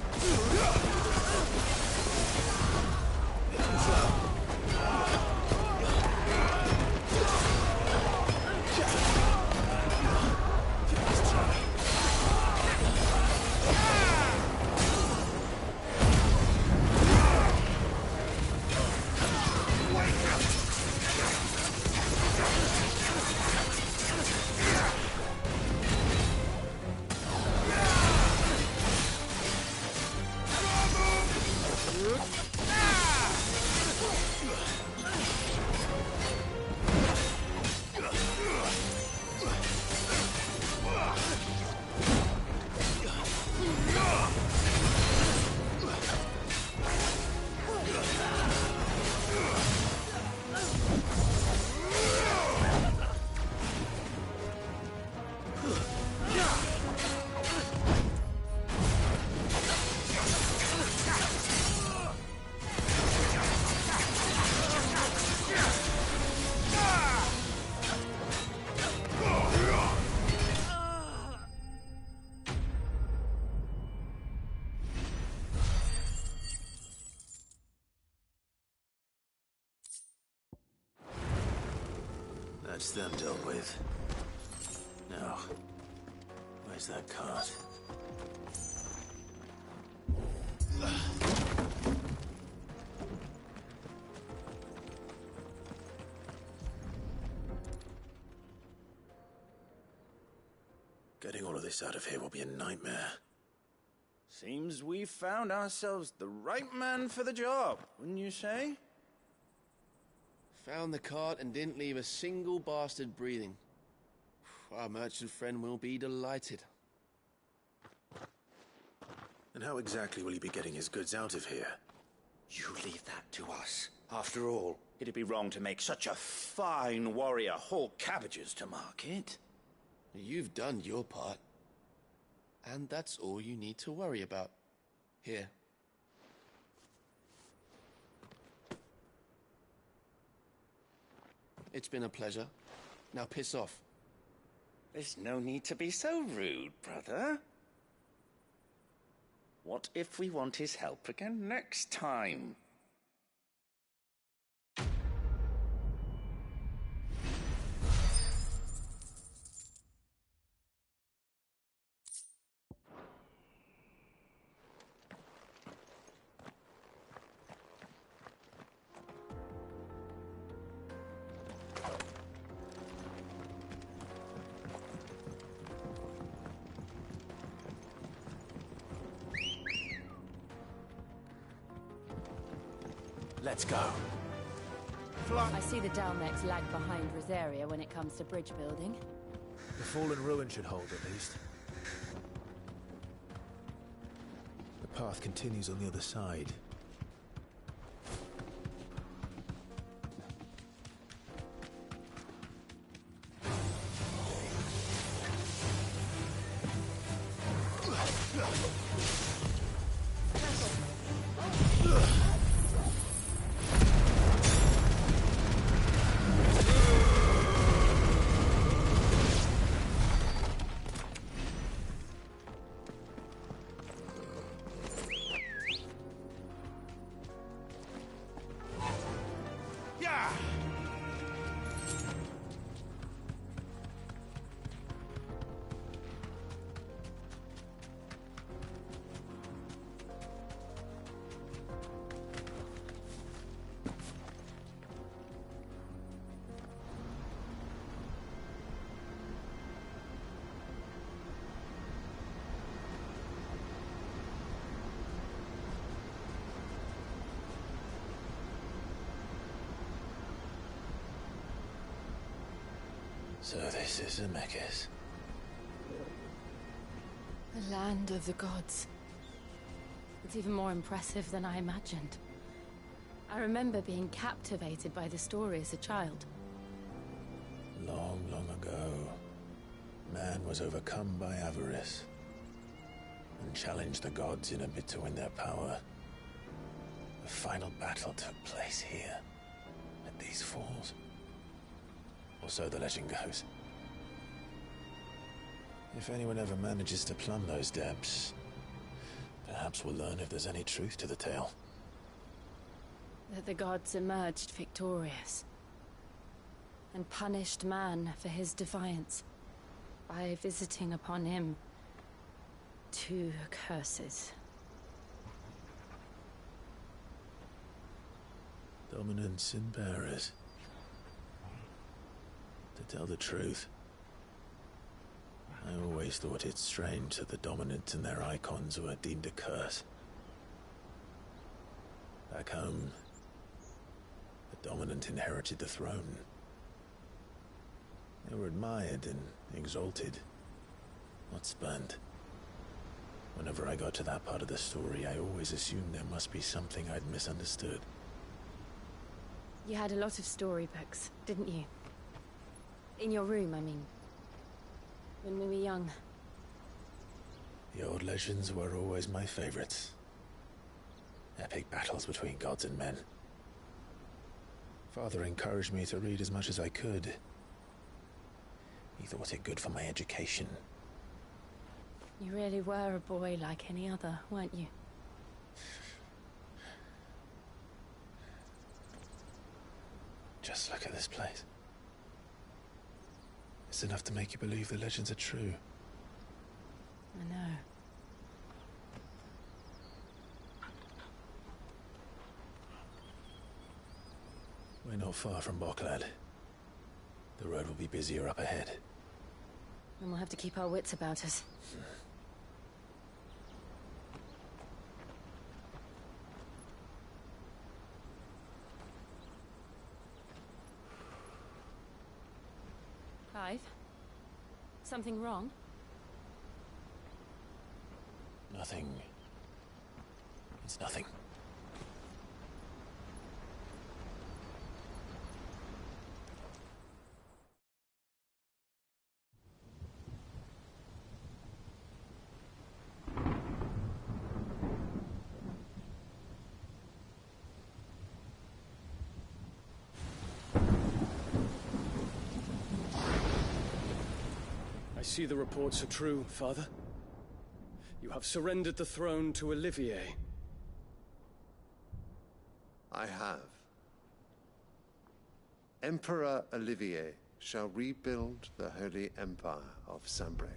That's them dealt with. Now, where's that cart? Getting all of this out of here will be a nightmare. Seems we've found ourselves the right man for the job, wouldn't you say? Found the cart and didn't leave a single bastard breathing. Our merchant friend will be delighted. And how exactly will he be getting his goods out of here? You leave that to us. After all, it'd be wrong to make such a fine warrior haul cabbages to market. You've done your part. And that's all you need to worry about. Here. It's been a pleasure. Now piss off. There's no need to be so rude, brother. What if we want his help again next time? Let's go. I see the Dalmex lag behind Rosaria when it comes to bridge building. The fallen ruin should hold, at least. The path continues on the other side. So this is Zemeckis. The land of the gods. It's even more impressive than I imagined. I remember being captivated by the story as a child. Long, long ago, man was overcome by avarice and challenged the gods in a bid to win their power. The final battle took place here, at these falls. Or so the legend goes. If anyone ever manages to plumb those depths, perhaps we'll learn if there's any truth to the tale. That the gods emerged victorious and punished man for his defiance by visiting upon him 2 curses. Dominant sin bearers. To tell the truth, I always thought it strange that the dominant and their icons were deemed a curse. Back home, the dominant inherited the throne. They were admired and exalted, not spurned. Whenever I got to that part of the story, I always assumed there must be something I'd misunderstood. You had a lot of storybooks, didn't you? In your room, I mean. When we were young. The old legends were always my favorites. Epic battles between gods and men. Father encouraged me to read as much as I could. He thought it good for my education. You really were a boy like any other, weren't you? Just look at this place. It's enough to make you believe the legends are true. I know. We're not far from Boklad. The road will be busier up ahead. And we'll have to keep our wits about us. Clive? Something wrong? Nothing. It's nothing. I see the reports are true, Father. You have surrendered the throne to Olivier. I have. Emperor Olivier shall rebuild the Holy Empire of Sanbreque.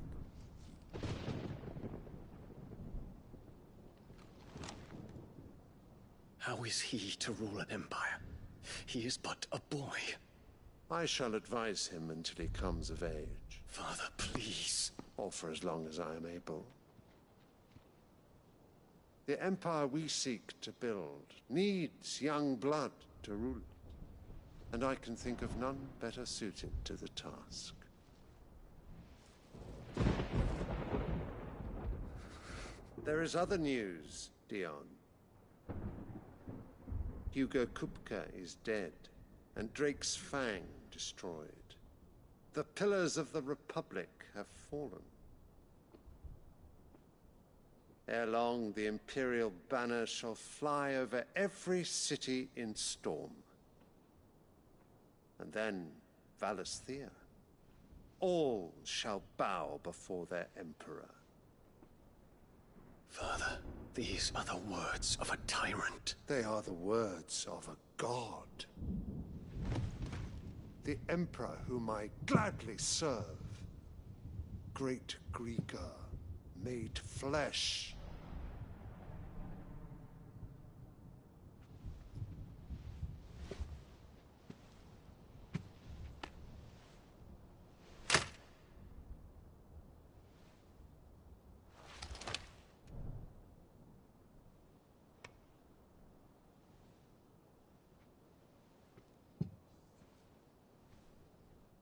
How is he to rule an empire? He is but a boy. I shall advise him until he comes of age. Father, please. Or for as long as I am able. The empire we seek to build needs young blood to rule it, and I can think of none better suited to the task. There is other news, Dion. Hugo Kupka is dead, and Drake's Fang destroyed. The pillars of the Republic have fallen. Ere long, the Imperial banner shall fly over every city in Storm. And then Valisthea. All shall bow before their Emperor. Father, these are the words of a tyrant. They are the words of a god. The Emperor whom I gladly serve. Great Greeker, made flesh.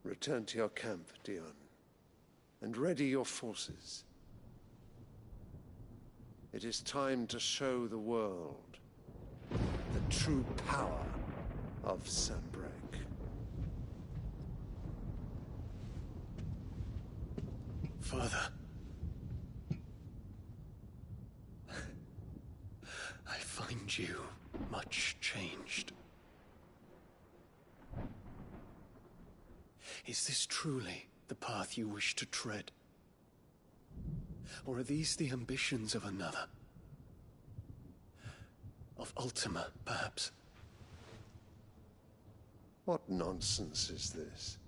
Return to your camp, Dion, and ready your forces. It is time to show the world the true power of Sanbreque. Father. I find you much changed. Is this truly the path you wish to tread? Or are these the ambitions of another? Of Ultima, perhaps? What nonsense is this?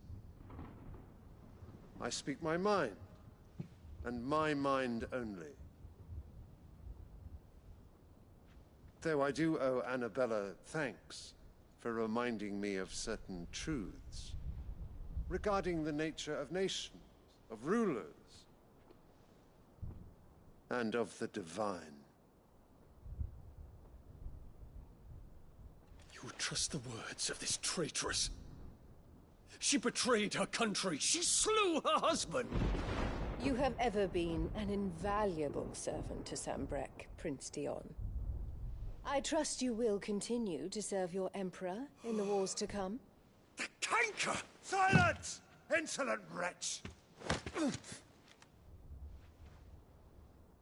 I speak my mind, and my mind only. Though I do owe Annabella thanks for reminding me of certain truths regarding the nature of nations, of rulers, and of the divine. You would trust the words of this traitress? She betrayed her country. She slew her husband. You have ever been an invaluable servant to Sanbreque, Prince Dion. I trust you will continue to serve your Emperor in the wars to come. The canker! Silence! Insolent wretch!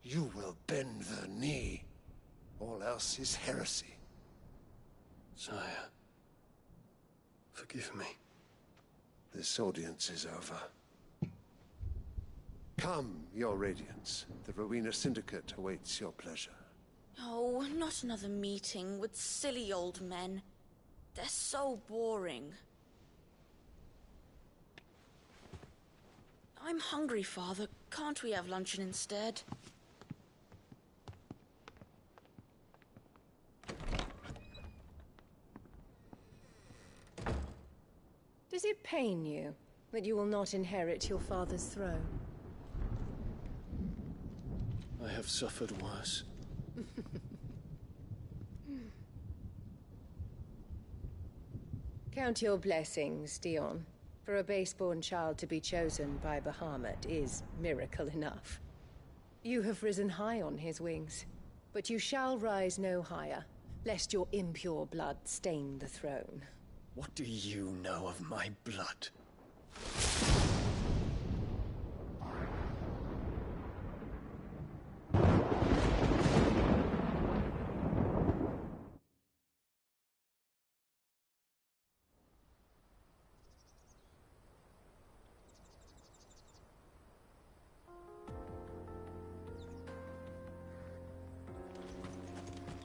You will bend the knee. All else is heresy. Sire, forgive me. This audience is over. Come, your Radiance. The Rowena Syndicate awaits your pleasure. Oh, not another meeting with silly old men. They're so boring. I'm hungry, Father. Can't we have luncheon instead? Does it pain you that you will not inherit your father's throne? I have suffered worse. Count your blessings, Dion. For a base-born child to be chosen by Bahamut is miracle enough. You have risen high on his wings, but you shall rise no higher, lest your impure blood stain the throne. What do you know of my blood?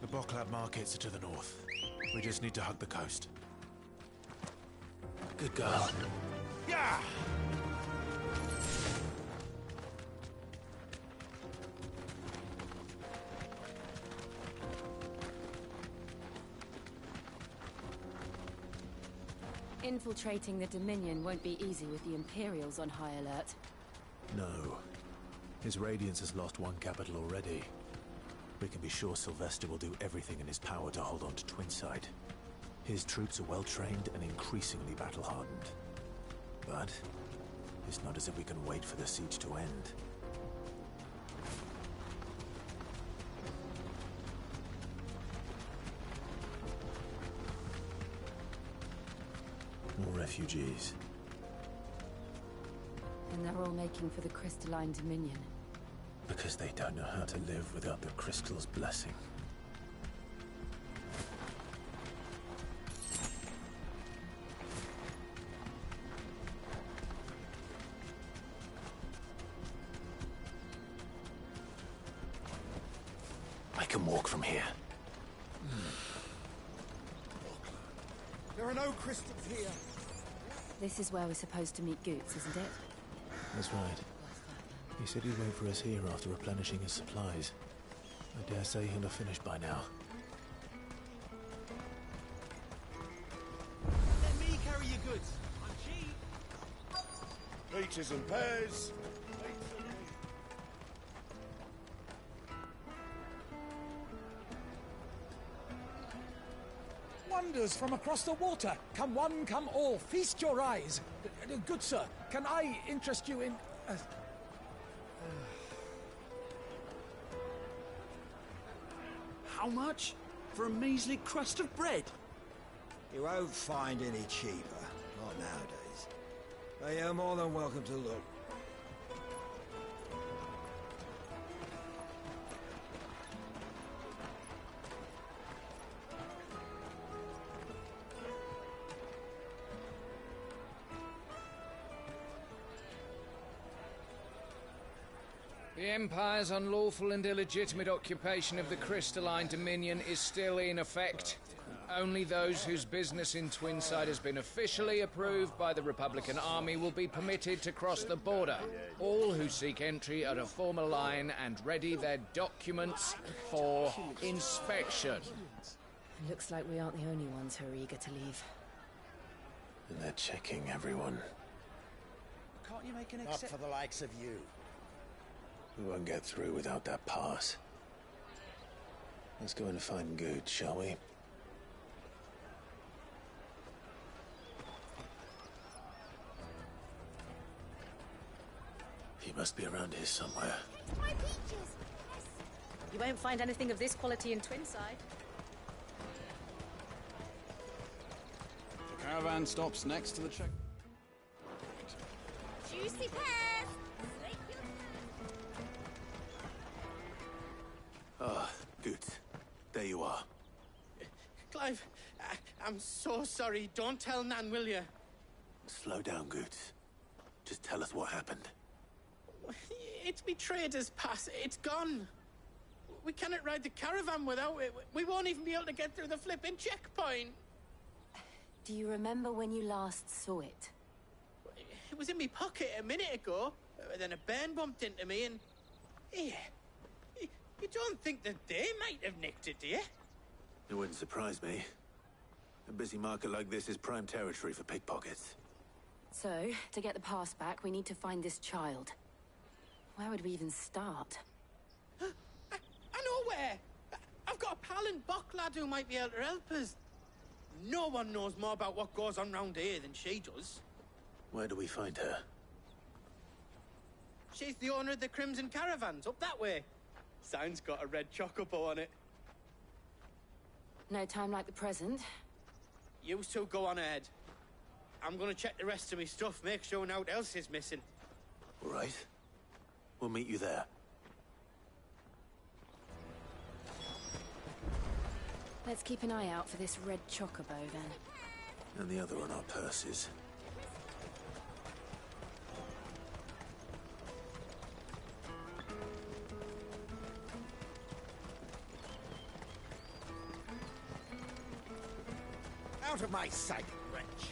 The Boklab markets are to the north. We just need to hug the coast. Good girl. Yeah! Infiltrating the Dominion won't be easy with the Imperials on high alert. No. His Radiance has lost one capital already. We can be sure Sylvester will do everything in his power to hold on to Twinside. His troops are well-trained and increasingly battle-hardened. But it's not as if we can wait for the siege to end. More refugees. And they're all making for the Crystalline Dominion. Because they don't know how to live without the Crystal's blessing. I can walk from here. There are no crystals here. This is where we're supposed to meet Goots, isn't it? That's right. He said he'd wait for us here after replenishing his supplies. I dare say he'll have finished by now. Let me carry your goods. I'm cheap. Peaches and pears. Wonders from across the water. Come one, come all. Feast your eyes. Good sir, can I interest you in... How much? For a measly crust of bread? You won't find any cheaper. Not nowadays. But you're more than welcome to look. The Empire's unlawful and illegitimate occupation of the Crystalline Dominion is still in effect. Only those whose business in Twinside has been officially approved by the Republican Army will be permitted to cross the border. All who seek entry are to form a line and ready their documents for inspection. Looks like we aren't the only ones who are eager to leave. And they're checking everyone. Can't you make an Not for the likes of you. We won't get through without that pass. Let's go and find Good, shall we? He must be around here somewhere. My peaches! You won't find anything of this quality in Twinside. The caravan stops next to the check. Juicy pears! Ah, Good. There you are. Clive, I'm so sorry. Don't tell Nan, will you? Slow down, Good. Just tell us what happened. It's me trader's pass. It's gone. We cannot ride the caravan without it. We won't even be able to get through the flipping checkpoint. Do you remember when you last saw it? It was in my pocket a minute ago. Then a bairn bumped into me and... Yeah. You don't think that they might have nicked it, do you? It wouldn't surprise me. A busy market like this is prime territory for pickpockets. So, to get the pass back, we need to find this child. Where would we even start? I know where! I've got a pal in Bocklad who might be able to help us. No one knows more about what goes on round here than she does. Where do we find her? She's the owner of the Crimson Caravans, up that way. Sign's got a red chocobo on it. No time like the present. You two go on ahead. I'm gonna check the rest of my stuff, make sure naught else is missing. All right. We'll meet you there. Let's keep an eye out for this red chocobo, then. And the other on our purses. Out of my sight, wretch!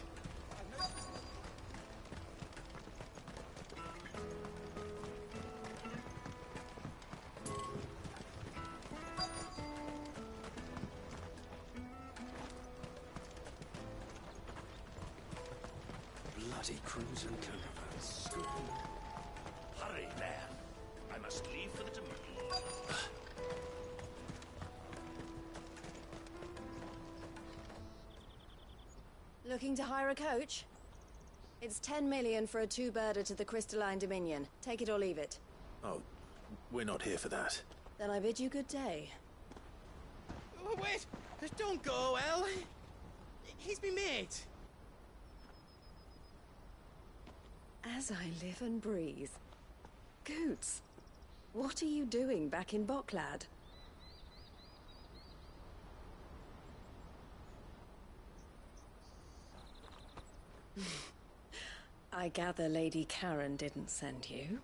Bloody Crimson Caravans. Hurry there. I must leave for the Dominion. Looking to hire a coach? It's 10 million for a two-birder to the Crystalline Dominion. Take it or leave it. Oh, we're not here for that. Then I bid you good day. Oh, wait! Don't go, El! He's me mate. As I live and breathe. Goots, what are you doing back in Bocklad? I gather Lady Karen didn't send you.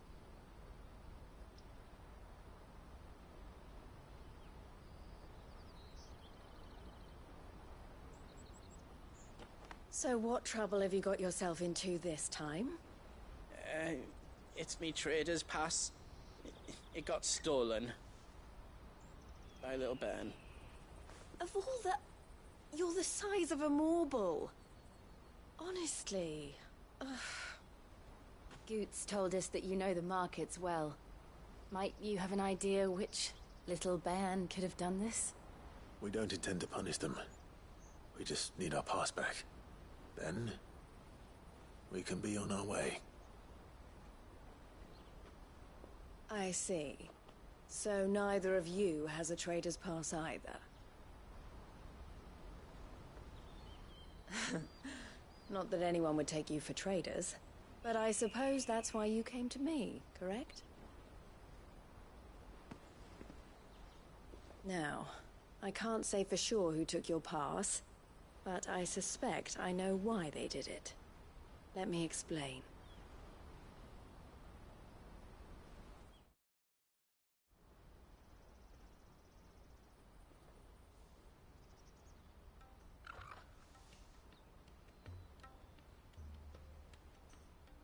So what trouble have you got yourself into this time? It's me trader's pass. It got stolen. By a little bairn. Of all the... You're the size of a marble. Honestly. Ugh. Goots told us that you know the markets well. Might you have an idea which little bairn could have done this? We don't intend to punish them. We just need our pass back. Then, we can be on our way. I see. So neither of you has a trader's pass either. Not that anyone would take you for traders, but I suppose that's why you came to me, correct? Now, I can't say for sure who took your pass, but I suspect I know why they did it. Let me explain.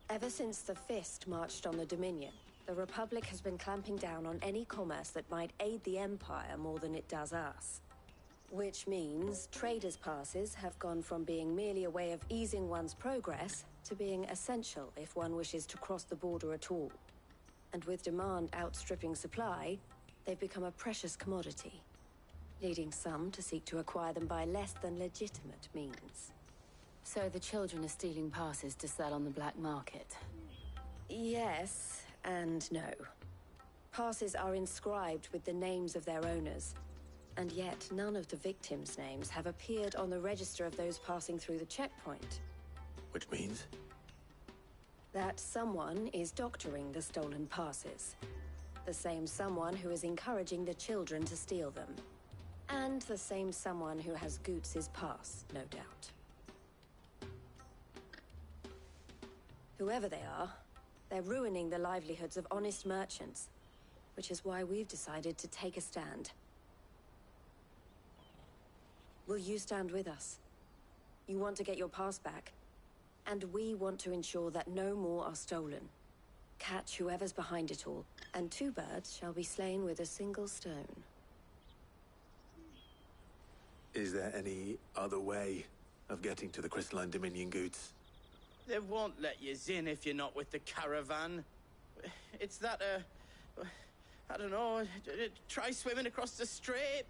Ever since the Fist marched on the Dominion, the Republic has been clamping down on any commerce that might aid the Empire more than it does us. Which means traders' passes have gone from being merely a way of easing one's progress to being essential if one wishes to cross the border at all. And with demand outstripping supply, they've become a precious commodity, leading some to seek to acquire them by less than legitimate means. So the children are stealing passes to sell on the black market? Yes, and no. Passes are inscribed with the names of their owners, and yet none of the victims' names have appeared on the register of those passing through the checkpoint. Which means? That someone is doctoring the stolen passes. The same someone who is encouraging the children to steal them. And the same someone who has Goots' pass, no doubt. Whoever they are, they're ruining the livelihoods of honest merchants, which is why we've decided to take a stand. Will you stand with us? You want to get your pass back, and we want to ensure that no more are stolen. Catch whoever's behind it all, and 2 birds shall be slain with a single stone. Is there any other way of getting to the Crystalline Dominion goods? They won't let you in if you're not with the caravan. It's that, I don't know, try swimming across the strait.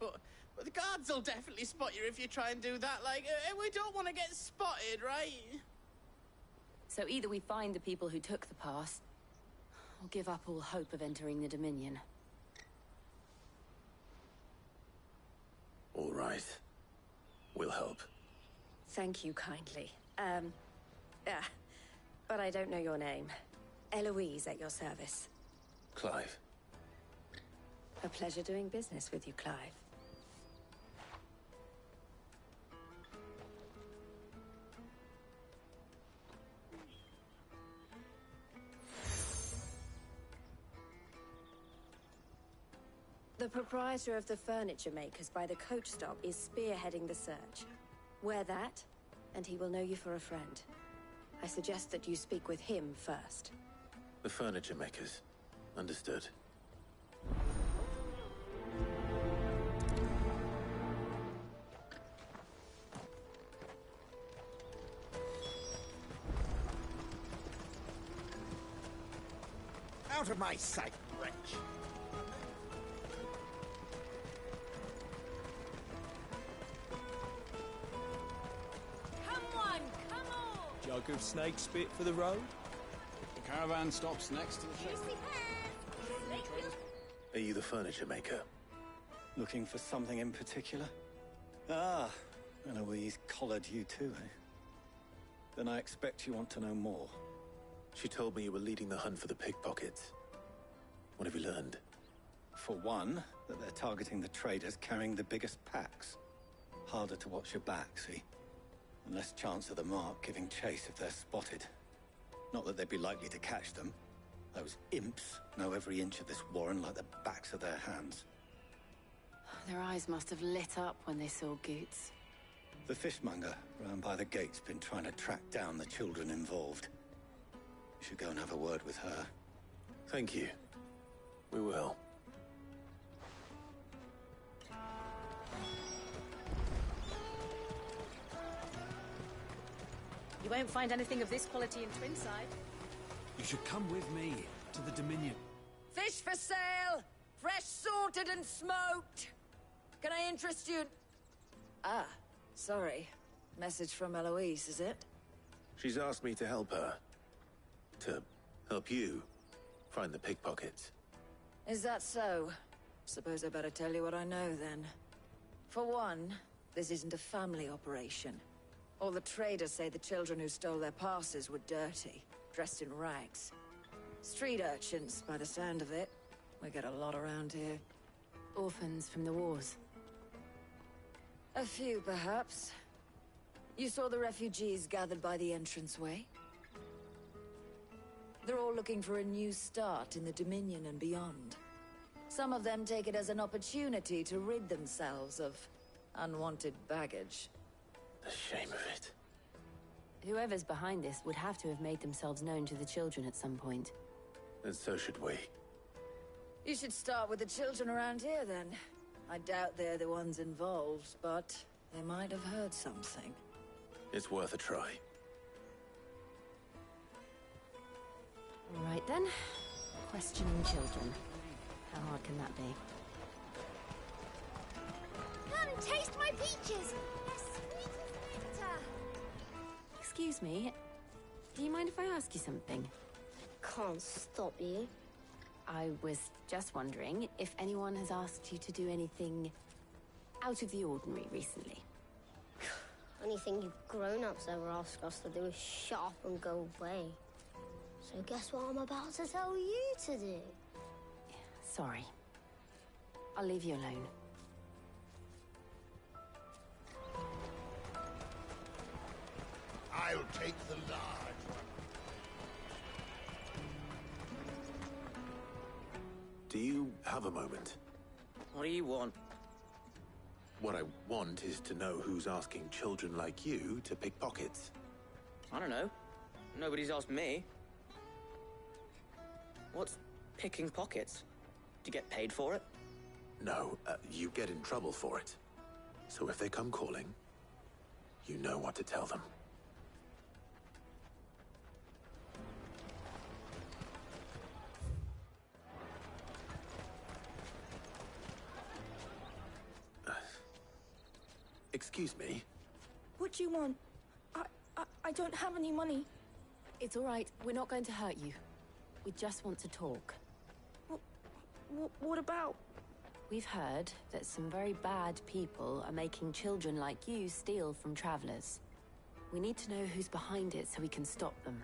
But the guards will definitely spot you if you try and do that. Like, we don't want to get spotted, right? So either we find the people who took the pass, or give up all hope of entering the Dominion. All right. We'll help. Thank you kindly. But I don't know your name. Eloise at your service. Clive. A pleasure doing business with you, Clive. The proprietor of the furniture makers by the coach stop is spearheading the search. Wear that, and he will know you for a friend. I suggest that you speak with him first. The furniture makers. Understood. Out of my sight, wretch! Jug of snake spit for the road? The caravan stops next to the ship. Are you the furniture maker? Looking for something in particular? Ah, Eloise collared you too, eh? Then I expect you want to know more. She told me you were leading the hunt for the pickpockets. What have you learned? For one, that they're targeting the traders carrying the biggest packs. Harder to watch your back, see? And less chance of the mark giving chase if they're spotted. Not that they'd be likely to catch them. Those imps know every inch of this warren like the backs of their hands. Their eyes must have lit up when they saw Goots. The fishmonger round by the gate's been trying to track down the children involved. You should go and have a word with her. Thank you. We will. You won't find anything of this quality in Twinside. You should come with me to the Dominion. Fish for sale! Fresh sorted and smoked! Can I interest you? Ah, sorry. Message from Eloise, is it? She's asked me to help her. To help you find the pickpockets. Is that so? Suppose I better tell you what I know, then. For one, this isn't a family operation. All the traders say the children who stole their passes were dirty, dressed in rags. Street urchins, by the sound of it. We get a lot around here. Orphans from the wars. A few, perhaps. You saw the refugees gathered by the entranceway? They're all looking for a new start in the Dominion and beyond. Some of them take it as an opportunity to rid themselves of unwanted baggage. The shame of it. Whoever's behind this would have to have made themselves known to the children at some point. And so should we. You should start with the children around here, then. I doubt they're the ones involved, but they might have heard something. It's worth a try. All right, then. Questioning children. How hard can that be? Come, taste my peaches! They're sweet as nectar! Excuse me. Do you mind if I ask you something? Can't stop you. I was just wondering if anyone has asked you to do anything out of the ordinary recently. Anything you grown-ups ever ask us to do is shut up and go away. So guess what I'm about to tell you to do? Sorry. I'll leave you alone. I'll take the large one. Do you have a moment? What do you want? What I want is to know who's asking children like you to pick pockets. I don't know. Nobody's asked me. What's picking pockets? Do you get paid for it? No, you get in trouble for it. So if they come calling, you know what to tell them. Excuse me? What do you want? I don't have any money. It's all right. We're not going to hurt you. We just want to talk. What about? We've heard that some very bad people are making children like you steal from travelers. We need to know who's behind it so we can stop them.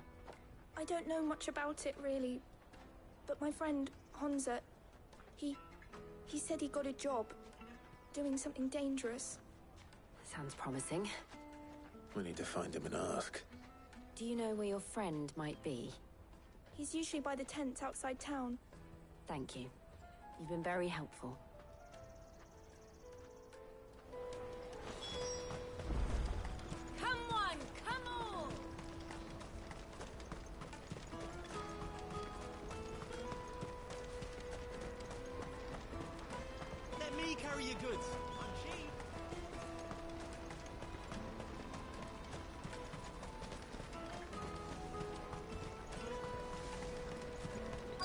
I don't know much about it, really. But my friend, Hansa, he said he got a job doing something dangerous. Sounds promising. We need to find him and ask. Do you know where your friend might be? He's usually by the tents outside town. Thank you. You've been very helpful. Come on, come on! Let me carry your goods. I'm cheap.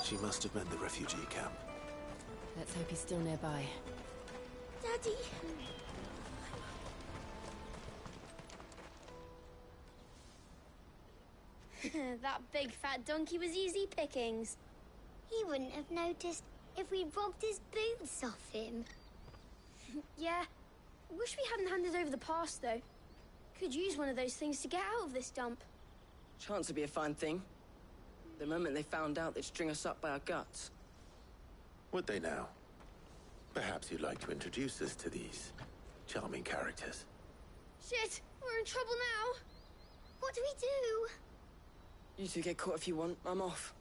She must have meant the refugee camp. Let's hope he's still nearby. Daddy! That big fat donkey was easy pickings. He wouldn't have noticed if we robbed his boots off him. Yeah. Wish we hadn't handed over the pass, though. Could use one of those things to get out of this dump. Chance would be a fine thing. The moment they found out, they'd string us up by our guts. Would they now? Perhaps you'd like to introduce us to these charming characters. Shit! We're in trouble now. What do we do? You two get caught if you want. I'm off.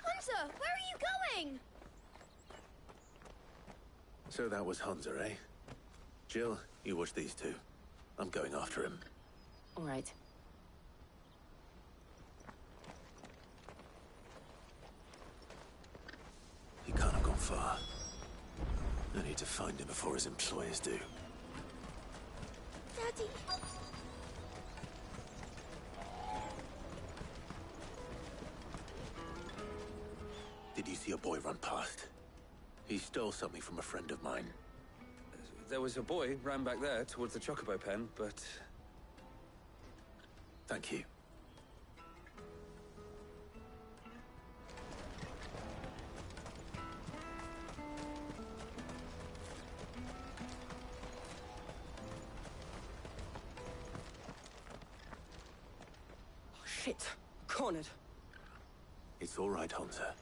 Hunter, where are you going? So that was Hansa, eh? Jill, you watch these two. I'm going after him. All right. He can't have gone far. I need to find him before his employers do. Daddy. Did you see a boy run past? He stole something from a friend of mine. There was a boy ran back there towards the Chocobo pen, but... Thank you. Oh, shit. Cornered. It's all right, Hansa.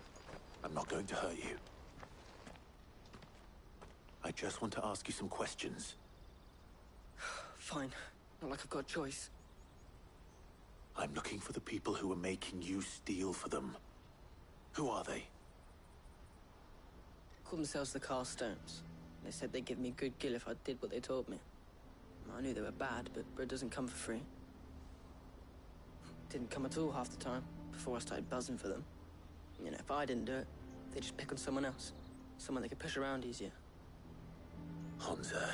I'm not going to hurt you. I just want to ask you some questions. Fine. Not like I've got a choice. I'm looking for the people who are making you steal for them. Who are they? Call themselves the Carstones. They said they'd give me good gill if I did what they told me. I knew they were bad, but bread doesn't come for free. Didn't come at all half the time, before I started buzzing for them. You know, if I didn't do it, they'd just pick on someone else. Someone they could push around easier. Hansa.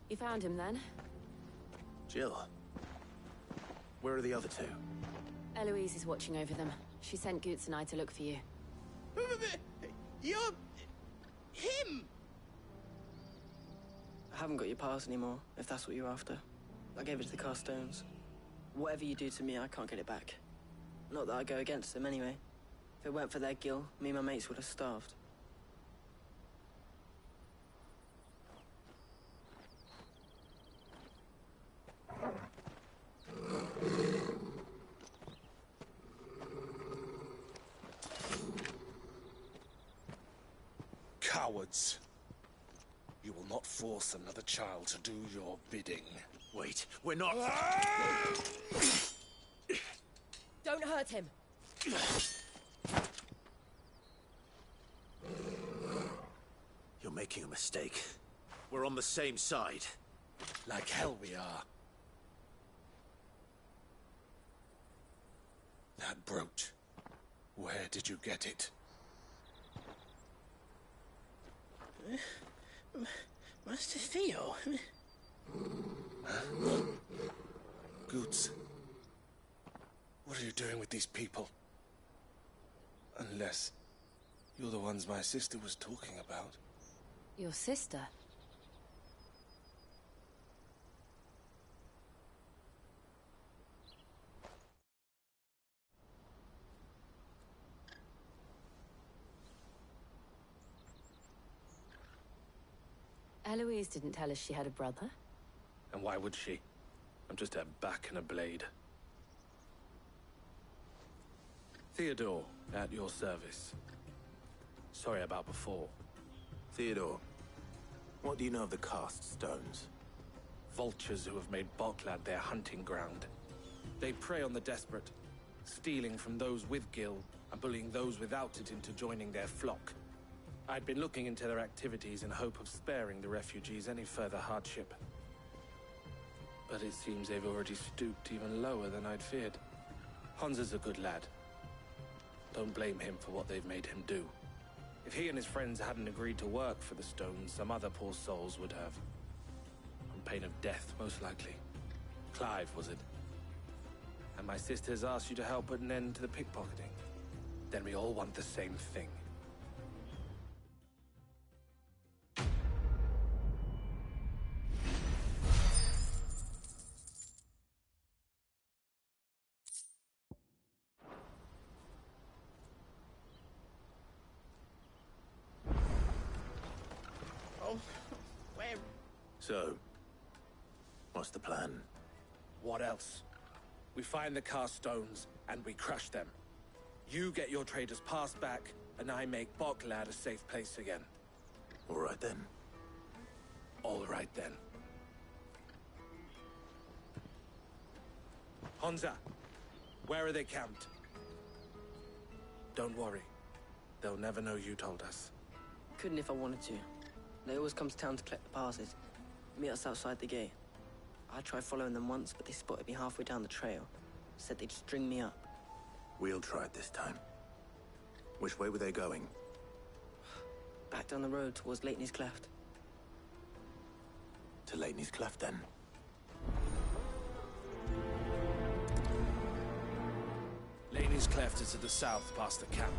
You found him then? Jill. Where are the other two? Eloise is watching over them. She sent Goots and I to look for you. You're... him! I haven't got your pass anymore, if that's what you're after. I gave it to the Carstones. Whatever you do to me, I can't get it back. Not that I go against them anyway. If it weren't for their gill, me and my mates would have starved. Cowards. You will not force another child to do your bidding. Wait, we're not... Don't hurt him. You're making a mistake. We're on the same side. Like hell we are. That brooch. Where did you get it? Master Theo? Goots. What are you doing with these people? Unless you're the ones my sister was talking about. Your sister? Eloise didn't tell us she had a brother. And why would she? I'm just a back and a blade. Theodore, at your service. Sorry about before. Theodore, what do you know of the cast stones? Vultures who have made Boklad their hunting ground. They prey on the desperate, stealing from those with gil and bullying those without it into joining their flock. I'd been looking into their activities in hope of sparing the refugees any further hardship. But it seems they've already stooped even lower than I'd feared. Hansa's a good lad. Don't blame him for what they've made him do. If he and his friends hadn't agreed to work for the stones, some other poor souls would have. On pain of death, most likely. Clive, was it? And my sisters asked you to help put an end to the pickpocketing. Then we all want the same thing. So, what's the plan? What else? We find the cast stones, and we crush them. You get your traders passed back, and I make Boklad a safe place again. All right then. All right then. Hansa, where are they camped? Don't worry. They'll never know you told us. Couldn't if I wanted to. They always come to town to collect the passes. Meet us outside the gate. I tried following them once, but they spotted me halfway down the trail. Said they'd string me up. We'll try it this time. Which way were they going? Back down the road towards Leitney's Cleft. To Leitney's Cleft, then? Leitney's Cleft is to the south, past the camp.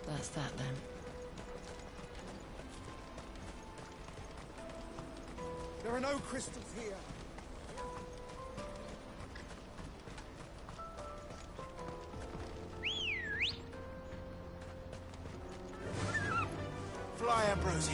That's that, then. There are no crystals here. Fly, Ambrosia.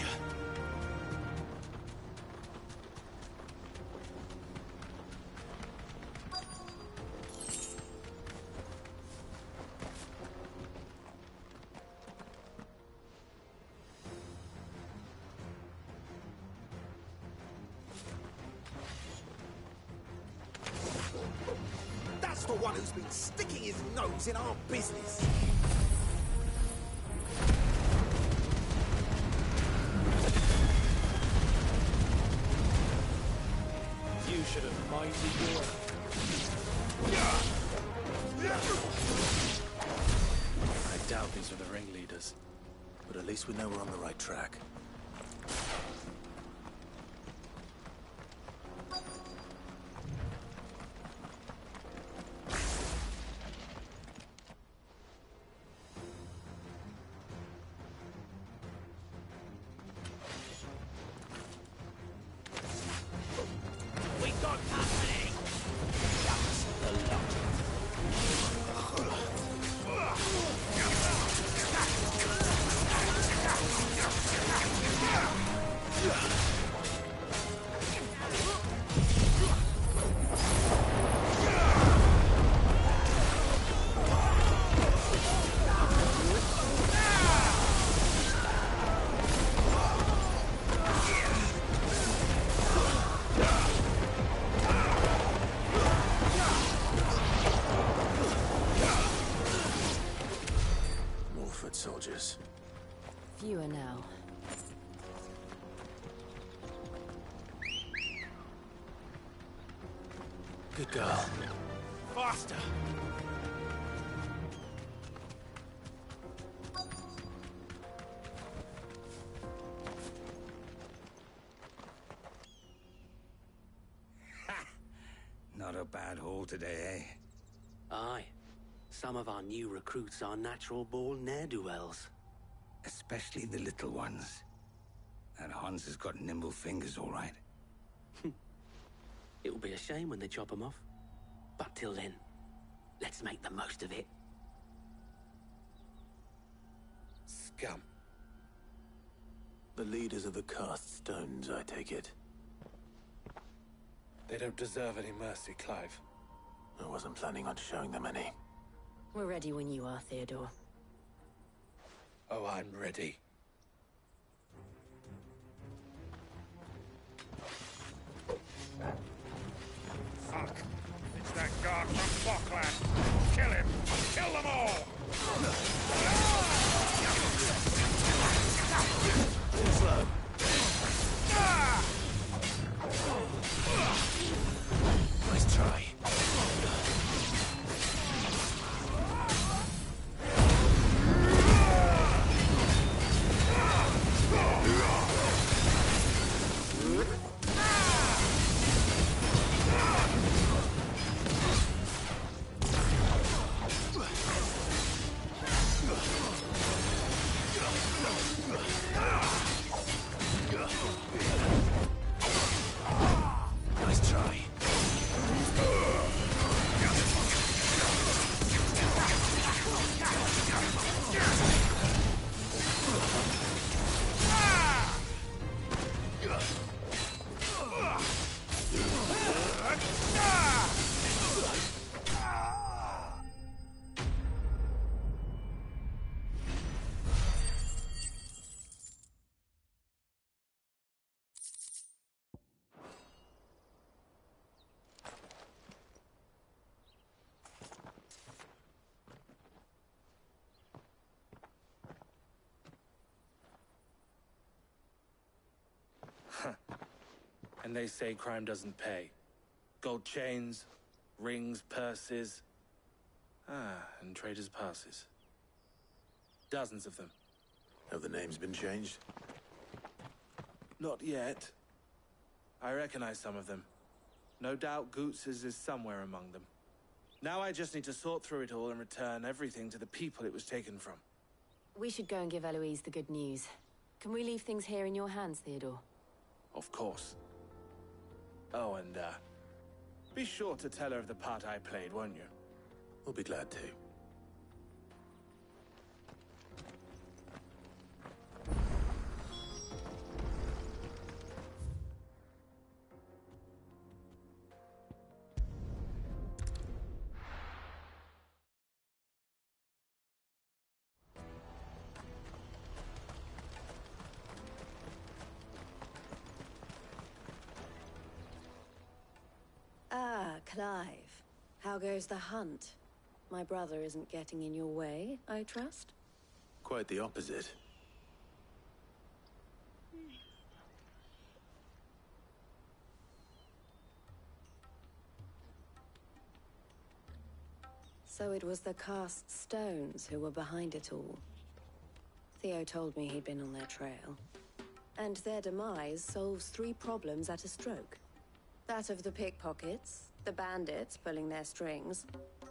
That's the one who's been sticking his nose in our business. You should have minded your... I doubt these are the ringleaders. But at least we know we're on the right track. We got company. That's the lot. fewer now. Good girl. Faster! Not a bad haul today, eh? Aye. Some of our new recruits are natural-born ne'er-do-wells. Especially the little ones. That Hans has got nimble fingers, all right. It will be a shame when they chop them off. But till then, let's make the most of it. Scum. The leaders of the cast stones, I take it. They don't deserve any mercy, Clive. I wasn't planning on showing them any. We're ready when you are, Theodore. Oh, I'm ready. Fuck! It's that guard from Bokland! Kill him! Kill them all! Slow. Nice try. Nice try. And they say crime doesn't pay. Gold chains, rings, purses. And traders' passes. Dozens of them. Have the names been changed? Not yet. I recognize some of them. No doubt Goots's is somewhere among them. Now I just need to sort through it all and return everything to the people it was taken from. We should go and give Eloise the good news. Can we leave things here in your hands, Theodore? Of course. Oh, and, be sure to tell her of the part I played, won't you? We'll be glad to. Ah, Clive. How goes the hunt? My brother isn't getting in your way, I trust? Quite the opposite. So it was the cast stones who were behind it all. Theo told me he'd been on their trail. And their demise solves 3 problems at a stroke. That of the pickpockets, the bandits pulling their strings,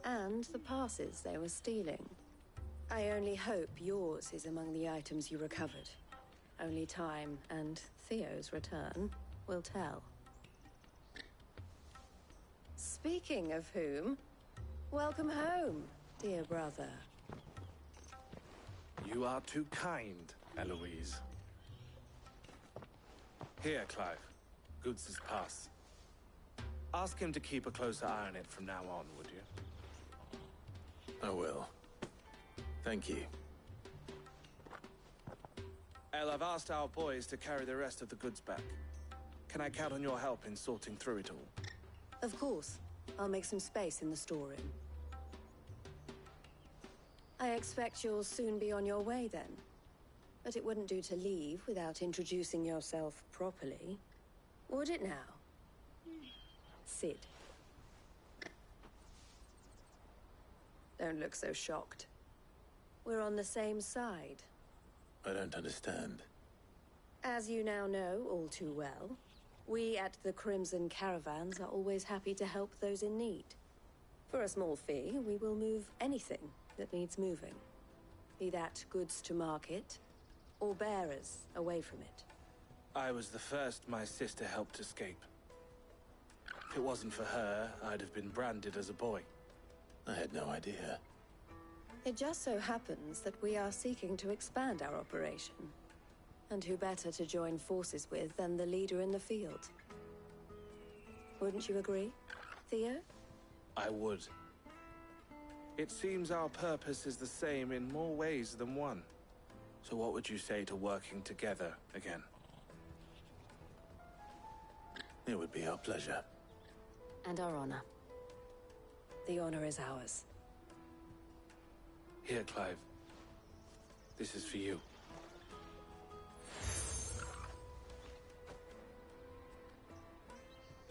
and the passes they were stealing. I only hope yours is among the items you recovered. Only time and Theo's return will tell. Speaking of whom, welcome home, dear brother. You are too kind, Eloise. Here, Clive. Goods' pass. Ask him to keep a closer eye on it from now on, would you? I will. Thank you. El, I've asked our boys to carry the rest of the goods back. Can I count on your help in sorting through it all? Of course. I'll make some space in the storeroom. I expect you'll soon be on your way then. But it wouldn't do to leave without introducing yourself properly. Would it now? Sid. Don't look so shocked. We're on the same side. I don't understand. As you now know all too well, we at the Crimson Caravans are always happy to help those in need. For a small fee, we will move anything that needs moving. Be that goods to market, or bearers away from it. I was the first my sister helped escape. If it wasn't for her, I'd have been branded as a boy. I had no idea. It just so happens that we are seeking to expand our operation. And who better to join forces with than the leader in the field? Wouldn't you agree, Theo? I would. It seems our purpose is the same in more ways than one. So what would you say to working together again? It would be our pleasure. And our honor. The honor is ours. Here, Clive. This is for you.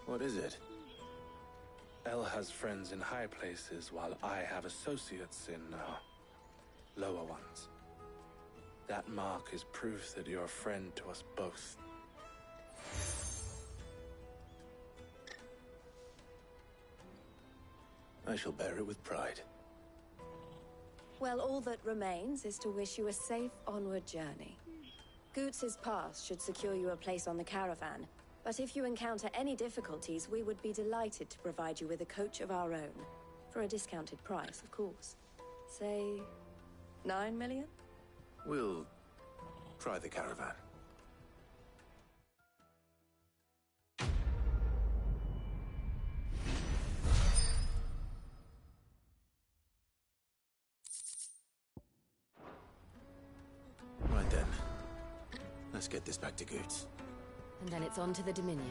What is it? Elle has friends in high places, while I have associates in, lower ones. That mark is proof that you're a friend to us both. I shall bear it with pride. Well, all that remains is to wish you a safe onward journey. Goots's pass should secure you a place on the caravan, but if you encounter any difficulties, we would be delighted to provide you with a coach of our own. For a discounted price, of course. Say, 9 million? We'll try the caravan. Right then. Let's get this back to Goots. And then it's on to the Dominion.